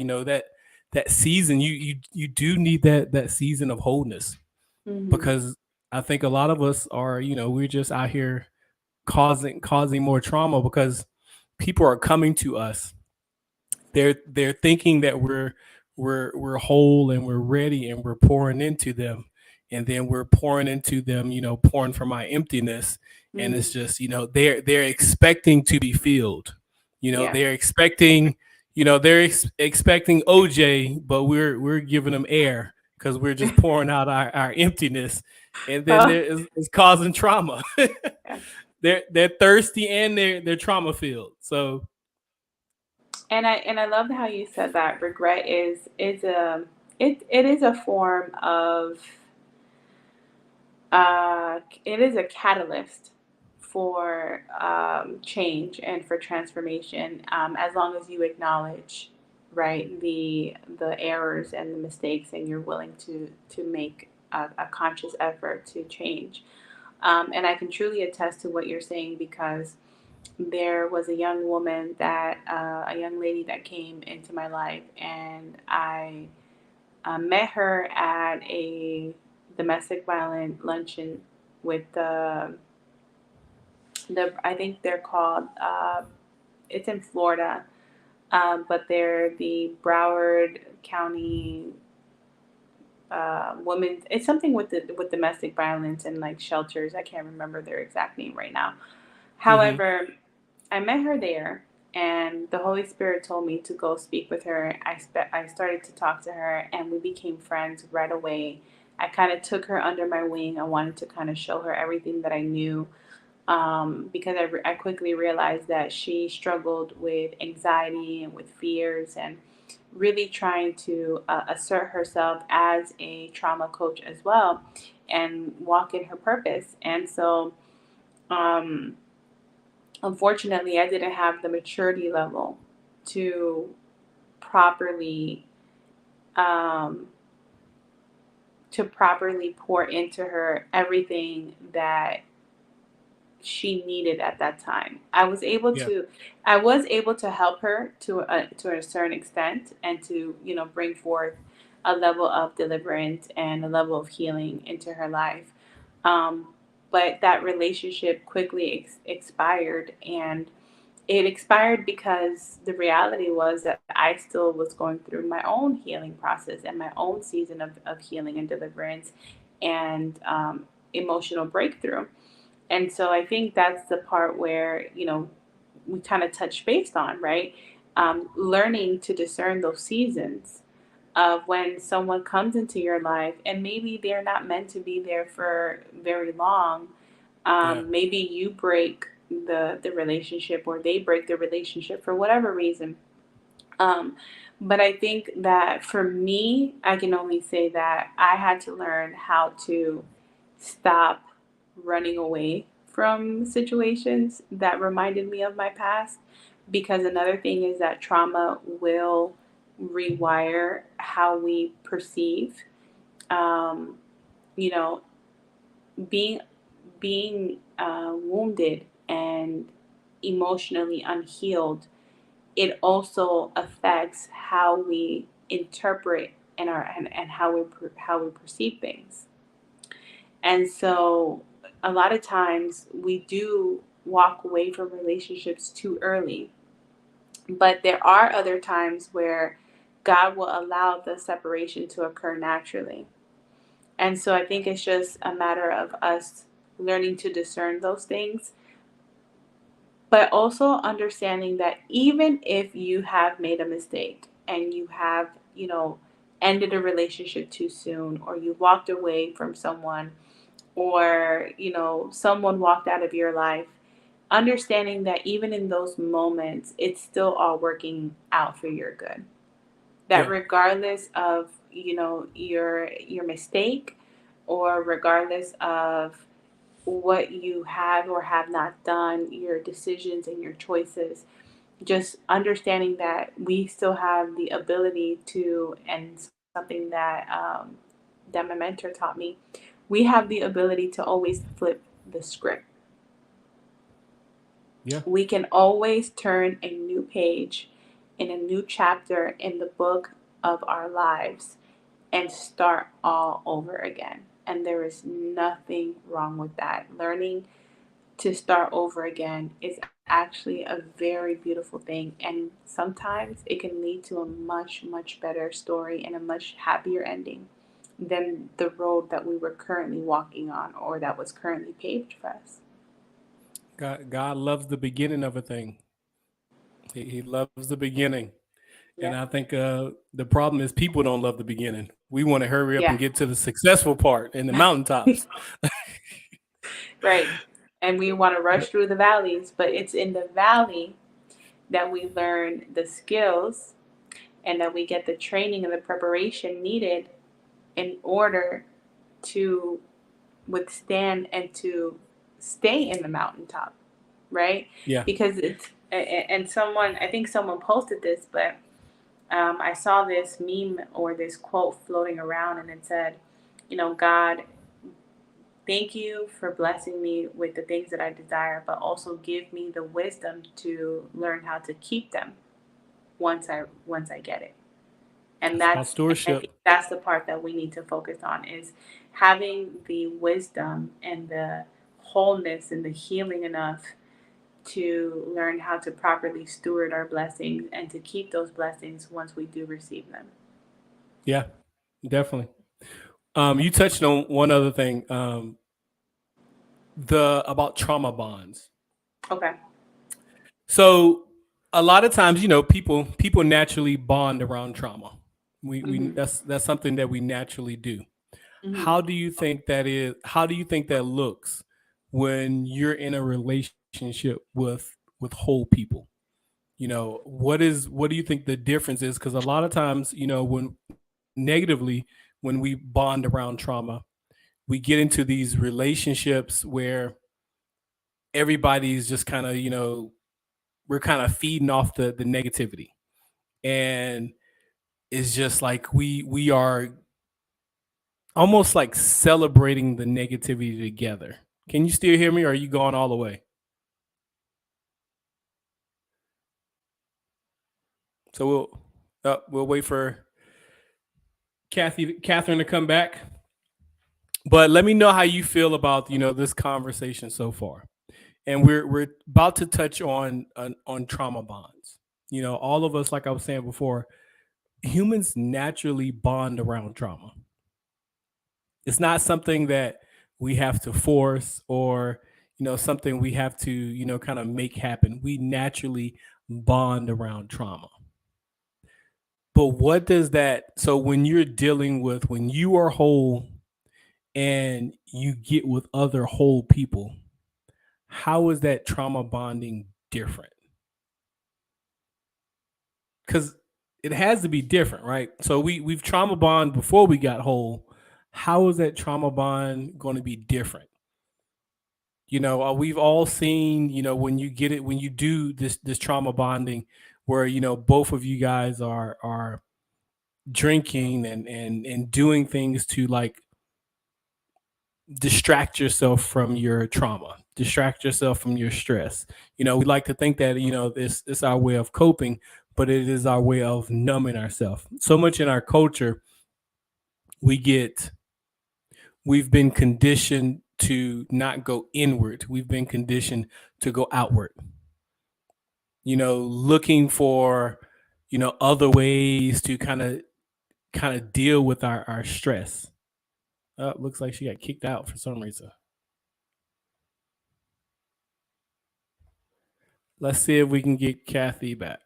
that season, you do need that season of wholeness, Hmm. because I think a lot of us are, we're just out here causing more trauma, because people are coming to us, they're thinking that we're whole and we're ready, and we're pouring into them, and then we're pouring into them, pouring from my emptiness. And it's Mm. just, they're expecting to be filled. Yeah. They're expecting, expecting OJ, but we're giving them air, because we're just pouring out our emptiness, and then Oh, it's causing trauma. yeah. They're thirsty, and they're trauma filled. So And I love how you said that regret is a it is a form of it is a catalyst for change and for transformation, as long as you acknowledge, right, the errors and the mistakes, and you're willing to make a conscious effort to change. And I can truly attest to what you're saying, because there was a young woman a young lady that came into my life, and I met her at a domestic violence luncheon with I think they're called, it's in Florida, but they're the Broward County women. It's something with domestic violence and like shelters. I can't remember their exact name right now. mhm. However, I met her there, and the Holy Spirit told me to go speak with her. I started to talk to her, and we became friends right away. I kind of took her under my wing. I wanted to kind of show her everything that I knew, because I quickly realized that she struggled with anxiety and with fears, and really trying to assert herself as a trauma coach as well, and walk in her purpose. And so, um, unfortunately, I didn't have the maturity level to properly um, pour into her everything that she needed at that time. Yeah. I was able to help her to a certain extent, and to bring forth a level of deliverance and a level of healing into her life. Um, but that relationship quickly expired. And it expired because the reality was that I still was going through my own healing process and my own season of healing and deliverance and emotional breakthrough. And so I think that's the part where, we kind of touch based on, right? Learning to discern those seasons of when someone comes into your life and maybe they're not meant to be there for very long. Yeah. Maybe you break the relationship or they break the relationship for whatever reason. Um, but I think that for me, I can only say that I had to learn how to stop running away from situations that reminded me of my past. Because another thing is that trauma will rewire how we perceive. Um, you know, being wounded and emotionally unhealed, it also affects how we interpret and how we perceive things. And so a lot of times we do walk away from relationships too early, but there are other times where God will allow the separation to occur naturally. And so I think it's just a matter of us learning to discern those things, but also understanding that even if you have made a mistake and you have, ended a relationship too soon, or you walked away from someone, or, someone walked out of your life, understanding that even in those moments, it's still all working out for your good. That Yeah. regardless of, your mistake, or regardless of what you have or have not done, your decisions and your choices, just understanding that we still have the ability to, and something that my mentor taught me, we have the ability to always flip the script. Yeah. We can always turn a new page in a new chapter in the book of our lives and start all over again. And there is nothing wrong with that. Learning to start over again is actually a very beautiful thing. And sometimes it can lead to a much, much better story and a much happier ending than the road that we were currently walking on or that was currently paved for us. God loves the beginning of a thing. He loves the beginning. And I Yeah. think the problem is people don't love the beginning. We want to hurry up and Yeah. get to the successful part and the mountaintops. Right. And we want to rush through the valleys, but it's in the valley that we learn the skills and that we get the training and the preparation needed in order to withstand and to stay in the mountaintop, right? Yeah. Because and someone, I think someone posted this, but I saw this meme or this quote floating around, and it said, God, thank you for blessing me with the things that I desire, but also give me the wisdom to learn how to keep them once I get it. And That's called I stewardship. think that's the part that we need to focus on is having the wisdom and the wholeness and the healing enough to learn how to properly steward our blessings and to keep those blessings once we do receive them. Yeah, definitely. You touched on one other thing, the about trauma bonds. Okay. So a lot of times, people naturally bond around trauma. We Mhm. that's something that we naturally do. Mhm. How do you think that is? How do you think that looks when you're in a relationship with whole people? What do you think the difference is? Because a lot of times, when negatively, when we bond around trauma, we get into these relationships where everybody's just kind of, we're kind of feeding off the negativity, and it's just like we are almost like celebrating the negativity together. Can you still hear me, or are you going all the way? So we'll wait for Katherine to come back. But let me know how you feel about this conversation so far. And we're about to touch on trauma bonds. All of us, like I was saying before, humans naturally bond around trauma. It's not something that we have to force or something we have to kind of make happen. We naturally bond around trauma. But what does that, so when you're dealing with, when you are whole and you get with other whole people, how is that trauma bonding different? Because it has to be different, right? So we've trauma bond before we got whole. How is that trauma bond going to be different? We've all seen, when you get it, when you do this trauma bonding, where both of you guys are drinking and doing things to like distract yourself from your trauma, distract yourself from your stress. We like to think that this is our way of coping, but it is our way of numbing ourselves. So much in our culture, we've been conditioned to not go inward. We've been conditioned to go outward. Looking for other ways to kind of deal with our stress. Oh, looks like she got kicked out for some reason. Let's see if we can get Kathy back.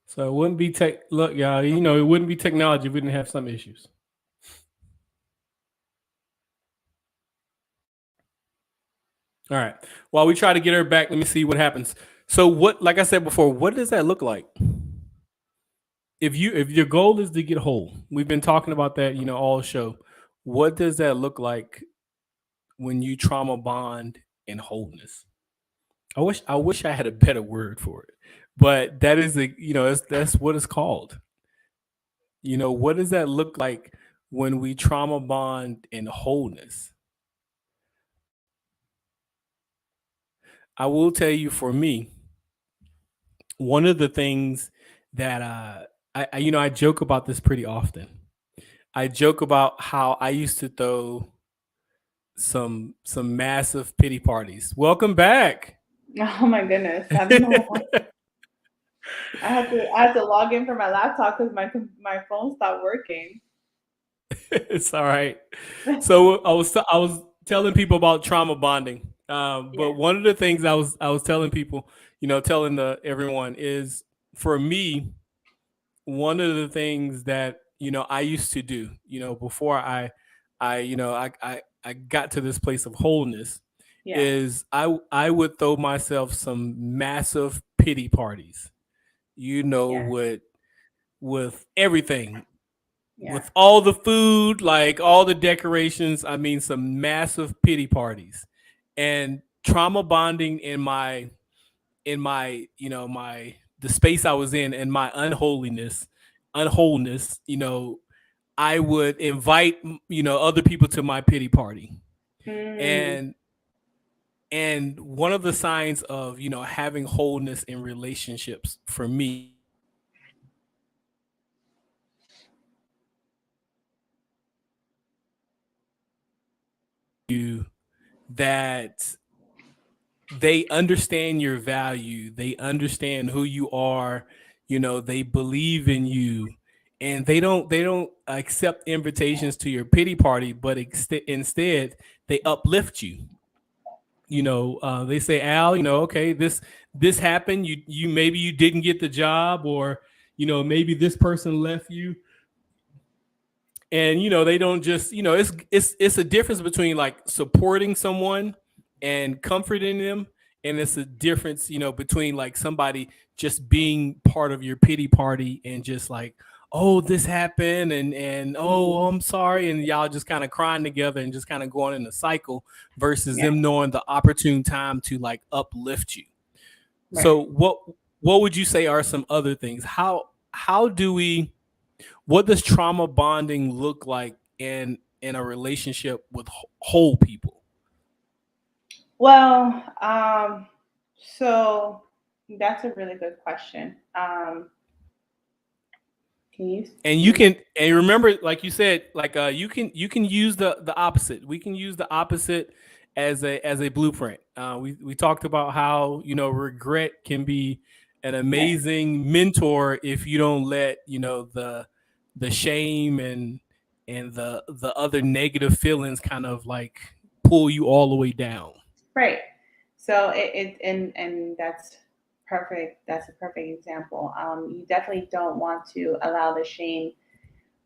So it wouldn't be look, y'all, it wouldn't be technology if we didn't have some issues. All right. While we try to get her back, let me see what happens. So like I said before, what does that look like? If your goal is to get whole, we've been talking about that, all show. What does that look like when you trauma bond in wholeness? I wish I had a better word for it, but that is that's what it's called. What does that look like when we trauma bond in wholeness? I will tell you, for me, one of the things that I joke about this pretty often. I joke about how I used to throw some massive pity parties. Welcome back. Oh my goodness. I don't know. I had to log in from my laptop because my phone stopped working. It's all right. So I was telling people about trauma bonding. But one of the things I was telling people, telling everyone is, for me, one of the things that I used to do, before I got to this place of wholeness, is I would throw myself some massive pity parties, with everything, with all the food, like all the decorations. I mean, some massive pity parties, and trauma bonding in my the space I was in and my unwholeness, I would invite other people to my pity party. And one of the signs of having wholeness in relationships for me, that they understand your value, they understand who you are, they believe in you, and they don't accept invitations to your pity party, but instead they uplift you. They say, Al, okay, this happened, you maybe you didn't get the job, or maybe this person left you. And they don't just, it's a difference between like supporting someone and comforting them, and it's a difference between like somebody just being part of your pity party and just like, oh, this happened, and oh, I'm sorry, and y'all just kind of crying together and just kind of going in a cycle, versus them knowing the opportune time to like uplift you. Right. So what would you say are some other things? How do we, what does trauma bonding look like in in a relationship with whole people? Well, so that's a really good question. Can you? And you can, and remember, like you said, like you can use the opposite. We can use the opposite as a blueprint. We talked about how, you know, regret can be an amazing mentor if you don't let, you know, the shame and the other negative feelings kind of like pull you all the way down. Right. So and that's perfect. That's a perfect example. You definitely don't want to allow the shame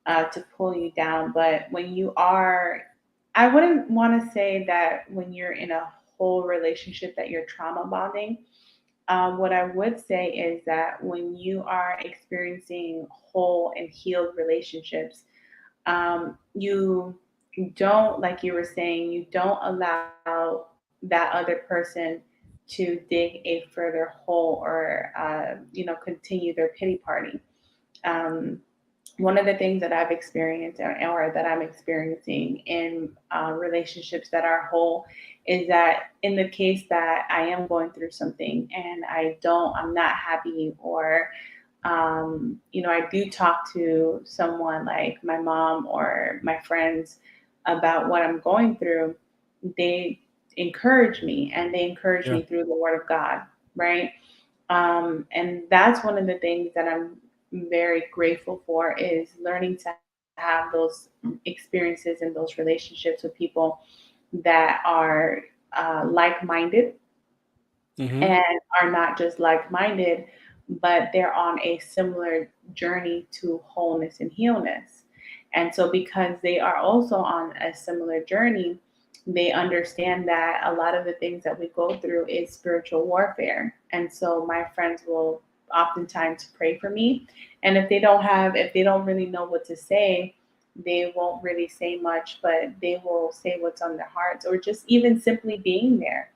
to pull you down. But when you are, I wouldn't want to say that when you're in a whole relationship that you're trauma bonding. What I would say is that when you are experiencing whole and healed relationships, you don't, like you were saying, you don't allow that other person to dig a further hole or, continue their pity party. Um, One of the things that I've experienced or that I'm experiencing in relationships that are whole is that in the case that I am going through something and I'm not happy, or I do talk to someone like my mom or my friends about what I'm going through. They encourage me, and they encourage Yeah. me through the Word of God, right? And that's one of the things that I'm very grateful for, is learning to have those experiences and those relationships with people that are like-minded, Mm-hmm. and are not just like-minded, but they're on a similar journey to wholeness and healness. And so because they are also on a similar journey, they understand that a lot of the things that we go through is spiritual warfare. And so my friends will oftentimes pray for me. And if they don't really know what to say, they won't really say much, but they will say what's on their hearts, or just even simply being there,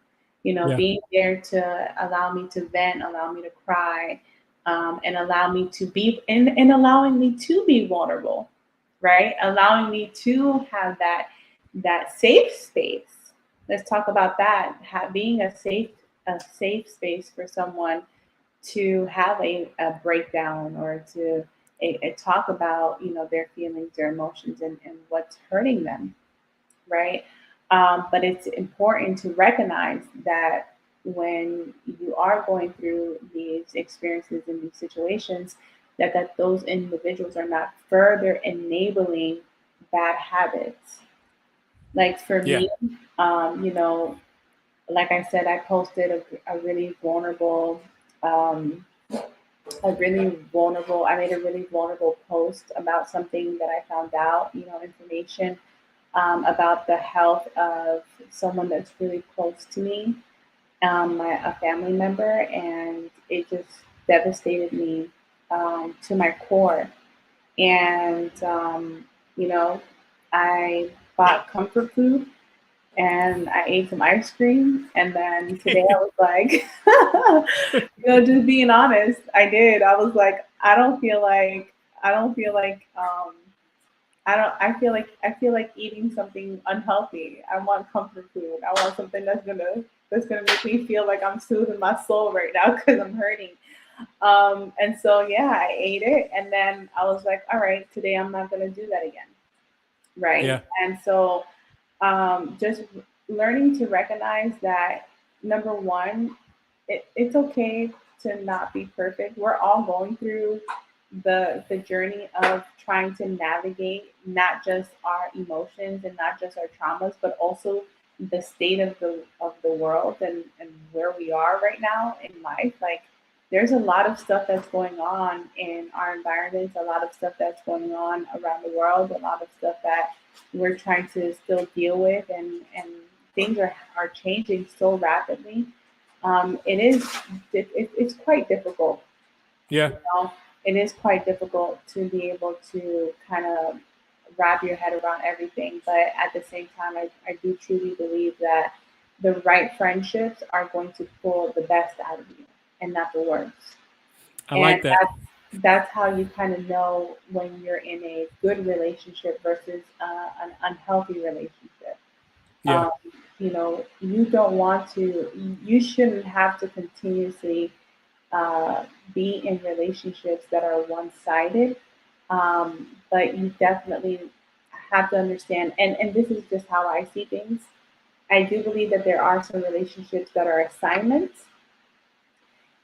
Yeah. being there to allow me to vent, allow me to cry, and allow me to be, and allowing me to be vulnerable, right? Allowing me to have that safe space. Let's talk about that. Being a safe space for someone to have a breakdown, or to a talk about their feelings, their emotions, and what's hurting them, right? But it's important to recognize that when you are going through these experiences and these situations, that those individuals are not further enabling bad habits. Like for Yeah. me, you know, like I said, I posted a really vulnerable, um, I made a really vulnerable post about something that I found out, information about the health of someone that's really close to me, a family member, and it just devastated me to my core. And you know, I bought comfort food and I ate some ice cream. And then today I was like, just being honest, I did. I was like, I don't feel like, I feel like eating something unhealthy. I want comfort food. I want something that's gonna make me feel like I'm soothing my soul right now because I'm hurting. And so yeah, I ate it, and then I was like, all right, today I'm not gonna do that again, right? Yeah. And so just learning to recognize that, number one, it's okay to not be perfect. We're all going through the journey of trying to navigate not just our emotions and not just our traumas, but also the state of the world, and where we are right now in life. Like there's a lot of stuff that's going on in our environments, a lot of stuff that's going on around the world, a lot of stuff that we're trying to still deal with, and things are changing so rapidly. It's quite difficult. Yeah. You know, it is quite difficult to be able to kind of wrap your head around everything. But at the same time, I do truly believe that the right friendships are going to pull the best out of you and not the worst. I And like that. that's how you kind of know when you're in a good relationship versus an unhealthy relationship. Yeah. Um, you don't want to, you shouldn't have to continuously be in relationships that are one-sided. But you definitely have to understand, and this is just how I see things. I do believe that there are some relationships that are assignments,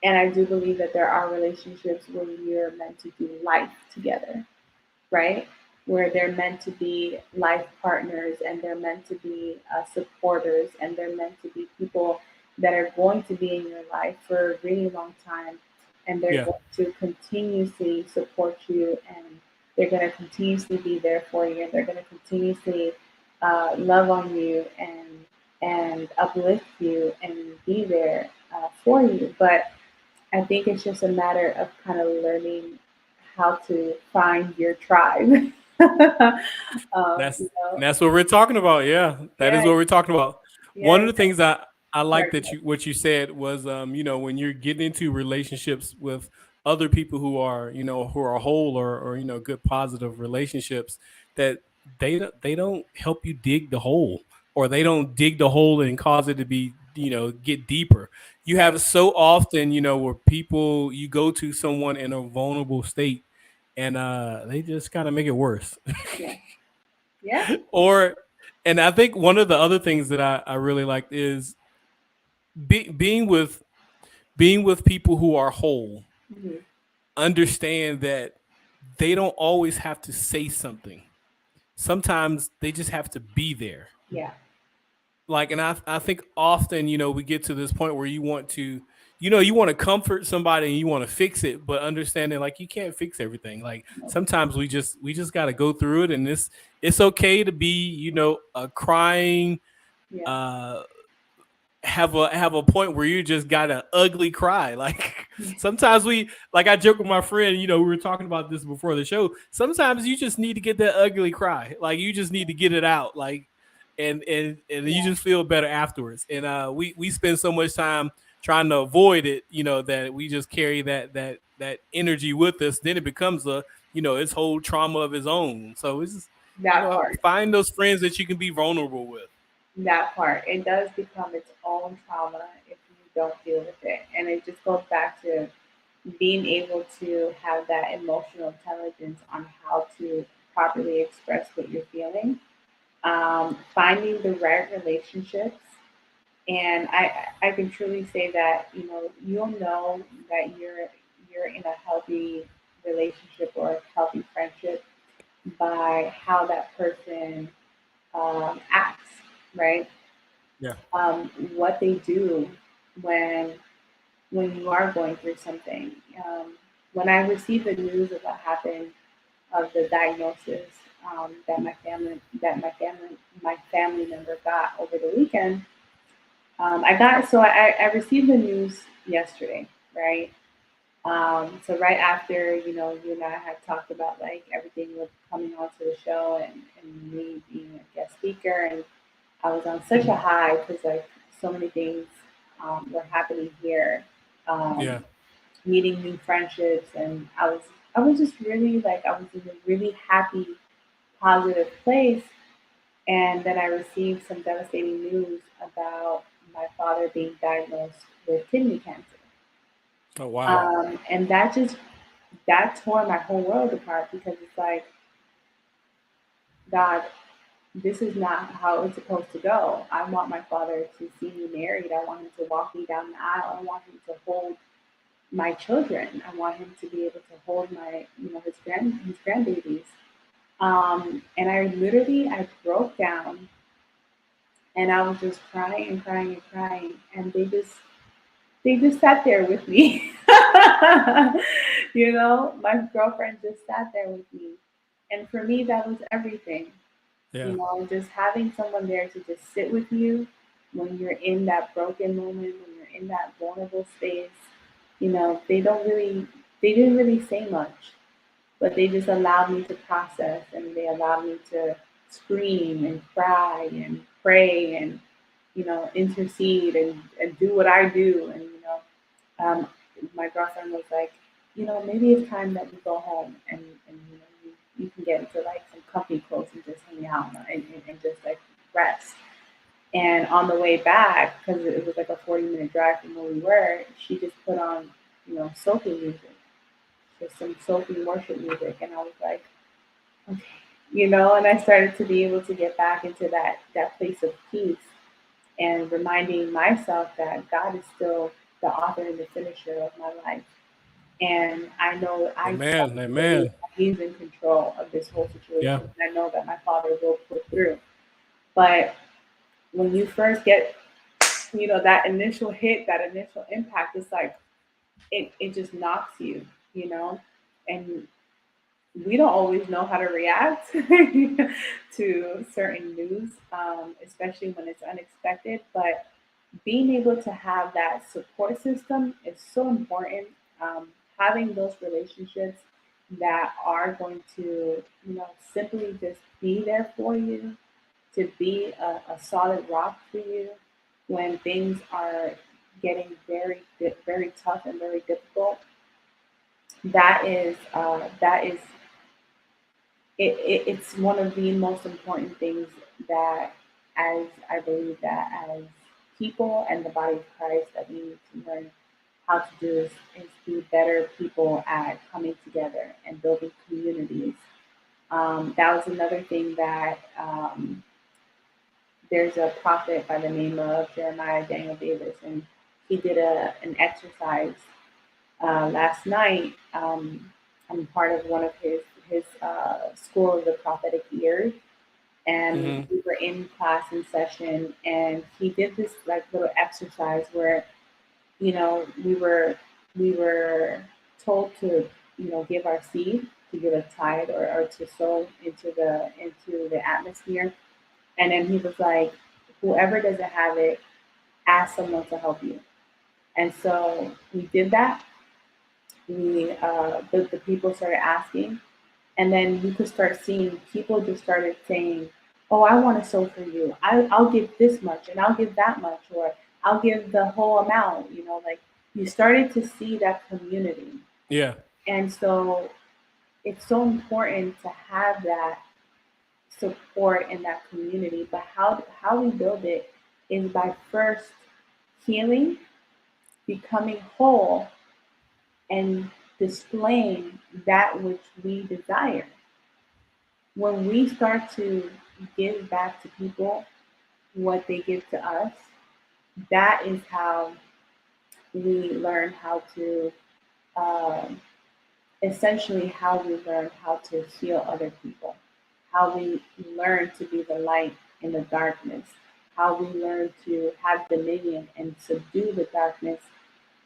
and I do believe that there are relationships where you're meant to do life together, right? Where they're meant to be life partners and they're meant to be supporters and they're meant to be people that are going to be in your life for a really long time and they're Yeah. going to continuously support you and they're going to continuously be there for you and they're going to continuously love on you and uplift you and be there for you. But I think it's just a matter of kind of learning how to find your tribe. That's You know, that's what we're talking about. Yeah, that is yeah, what we're talking about. One yeah, of the things I like sorry. that what you said was when you're getting into relationships with other people who are who are whole or good positive relationships, that they don't help you dig the hole, or they don't dig the hole and cause it to be get deeper. You have Right. it so often where people, you go to someone in a vulnerable state and they just kind of make it worse. Yeah, yeah, Or, and I think one of the other things that I really liked is being with people who are whole. hmm, Understand that they don't always have to say something. Sometimes they just have to be there. yeah, Like, and I think often we get to this point where you want to you want to comfort somebody and you want to fix it, but understanding like you can't fix everything. Like no, sometimes we just got to go through it, and it's okay to be a crying, yeah, uh have a point where you just got an ugly cry. Like yeah, sometimes like I joke with my friend, we were talking about this before the show. Sometimes you just need to get that ugly cry. Like you just need to get it out. Like and you yeah, just feel better afterwards. And we spend so much time trying to avoid it, that we just carry that energy with us. Then it becomes its whole trauma of its own. So it's just, that part, find those friends that you can be vulnerable with. that part. It does become its own trauma if you don't deal with it. And it just goes back to being able to have that emotional intelligence on how to properly express what you're feeling, finding the right relationships. And I can truly say that you'll know that you're in a healthy relationship or a healthy friendship by how that person acts, right? Yeah. What they do when you are going through something. When I received the news of what happened of the diagnosis my family member got over the weekend. I received the news yesterday, right? So right after you and I had talked about like everything was coming onto the show and me being a guest speaker, and I was on such a high because like so many things were happening here, Yeah. um, meeting new friendships, and I was just really like I was in a really happy, positive place. And then I received some devastating news about my father being diagnosed with kidney cancer. Oh wow. And that tore my whole world apart because it's like, God, this is not how it's supposed to go. I want my father to see me married. I want him to walk me down the aisle. I want him to hold my children. I want him to be able to hold his grandbabies. And I broke down and I was just crying and crying and crying. And they just sat there with me. My girlfriend just sat there with me. And for me, that was everything. Yeah. Just having someone there to just sit with you when you're in that broken moment, when you're in that vulnerable space. They didn't really say much, but they just allowed me to process and they allowed me to scream and cry and pray and intercede and do what I do. And um, my girlfriend was like, maybe it's time that you go home and you can get into like some comfy clothes and just hang out and just like rest. And on the way back, because it was like a 40-minute drive from where we were, she just put on, soaking music, just some soaking worship music. And I was like, okay, and I started to be able to get back into that place of peace and reminding myself that God is still the author and the finisher of my life. And I know I Amen. trust and believe Amen. that He's in control of this whole Yeah. situation. And I know that my Father will pull through. But when you first get, that initial hit, that initial impact, it's like it just knocks you, and we don't always know how to react to certain news, especially when it's unexpected. But being able to have that support system is so important. Having those relationships that are going to, simply just be there for you, to be a solid rock for you when things are getting very, very tough and very difficult. That is it's one of the most important things that, as I believe that as people and the body of Christ, that we need to learn how to do is be better people at coming together and building communities. That was another thing that there's a prophet by the name of Jeremiah Daniel Davis, and he did an exercise last night. I'm part of one of his School of the Prophetic Ears, and we were in class in session, and he did this like little exercise where we were told to give our seed, to give a tithe, or to sow into the atmosphere, and then he was like, whoever doesn't have it, ask someone to help you. And so we did that. The people started asking, and then you could start seeing people just started saying, "Oh, I want to sow for you. I'll give this much, and I'll give that much, or I'll give the whole amount." Like you started to see that community, Yeah. and so it's so important to have that support in that community. But how we build it is by first healing, becoming whole, and displaying that which we desire. When we start to give back to people what they give to us, that is how we learn how to, um, essentially, how we learn how to heal other people, how we learn to be the light in the darkness, how we learn to have dominion and subdue the darkness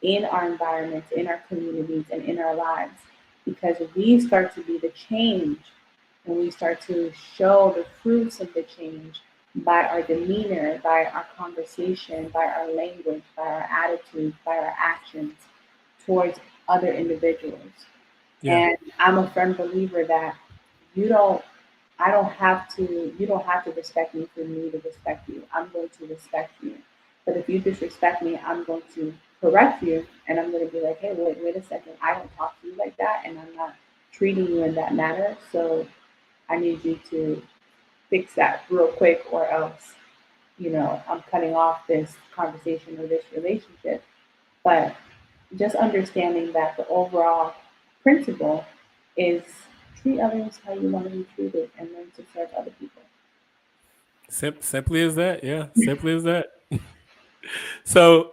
in our environments, in our communities, and in our lives. Because we start to be the change, and we start to show the fruits of the change by our demeanor, by our conversation, by our language, by our attitude, by our actions towards other individuals. Yeah. And I'm a firm believer that you don't you don't have to respect me for me to respect you. I'm going to respect you. But if you disrespect me, I'm going to correct you, and I'm going to be like, hey, wait a second. I don't talk to you like that, and I'm not treating you in that manner. So I need you to fix that real quick, or else, I'm cutting off this conversation or this relationship. But just understanding that the overall principle is treat others how you want to be treated and learn to serve other people. Simply as that. Yeah. Simply as that. So,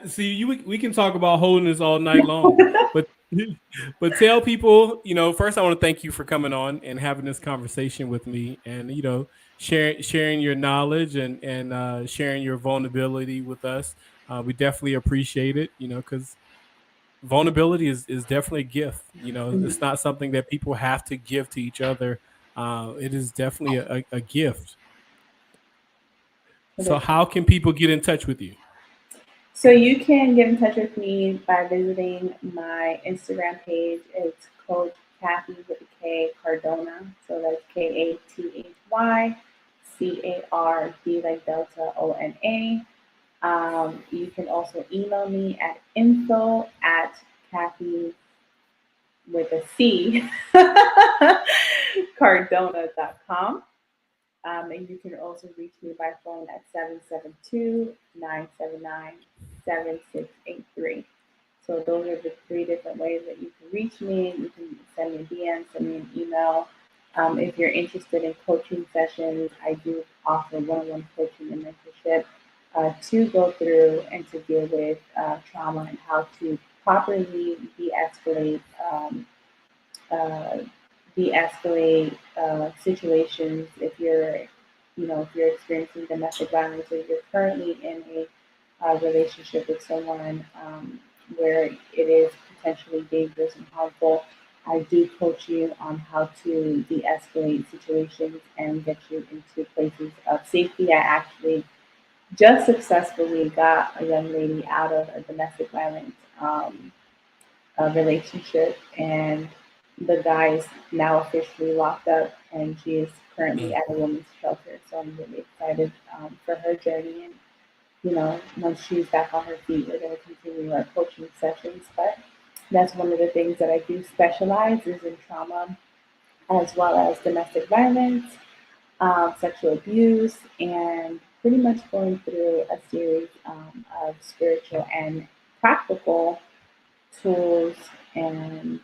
see, we can talk about holiness all night long, but tell people, first I want to thank you for coming on and having this conversation with me, and sharing your knowledge and sharing your vulnerability with us. We definitely appreciate it, because vulnerability is definitely a gift. It's not something that people have to give to each other. It is definitely a gift. So, how can people get in touch with you? So you can get in touch with me by visiting my Instagram page. It's Coach Kathy with a K Cardona. So that's KATHYCARD like Delta ONA. You can also email me at info@kathycardona.com. with a C, Cardona.com. And you can also reach me by phone at 772-979-7683. So those are the 3 different ways that you can reach me. You can send me a DM, send me an email. If you're interested in coaching sessions, I do offer one-on-one coaching and mentorship to go through and to deal with trauma and how to properly de-escalate situations if you're experiencing domestic violence or you're currently in a relationship with someone where it is potentially dangerous and harmful. I do coach you on how to de-escalate situations and get you into places of safety. I actually just successfully got a young lady out of a domestic violence relationship, and the guy is now officially locked up, and she is currently at a women's shelter. So I'm really excited for her journey. And once she's back on her feet, we're going to continue our coaching sessions. But that's one of the things that I do specialize is in trauma, as well as domestic violence, sexual abuse, and pretty much going through a series of spiritual and practical tools and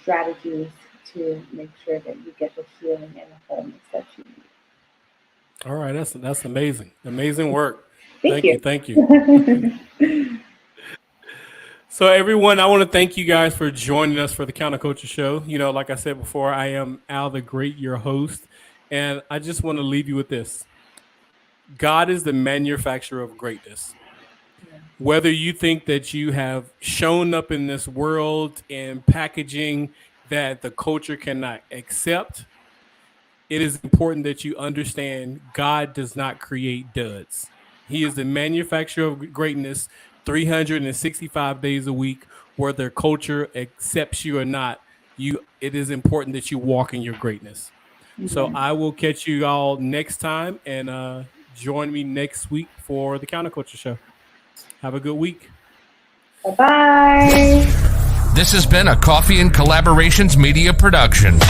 strategies to make sure that you get the healing and the wholeness that you need. All right, that's amazing. Amazing work. Thank you. Thank you. So everyone, I want to thank you guys for joining us for the Counterculture Show. Like I said before, I am Al the Great, your host, and I just want to leave you with this. God is the manufacturer of greatness. Whether you think that you have shown up in this world in packaging that the culture cannot accept, it is important that you understand God does not create duds. He is the manufacturer of greatness 365 days a week, whether culture accepts you or not. It is important that you walk in your greatness. Mm-hmm. So I will catch you all next time, and join me next week for the Counterculture Show. Have a good week. Bye-bye. This has been a Coffee and Collaborations Media production.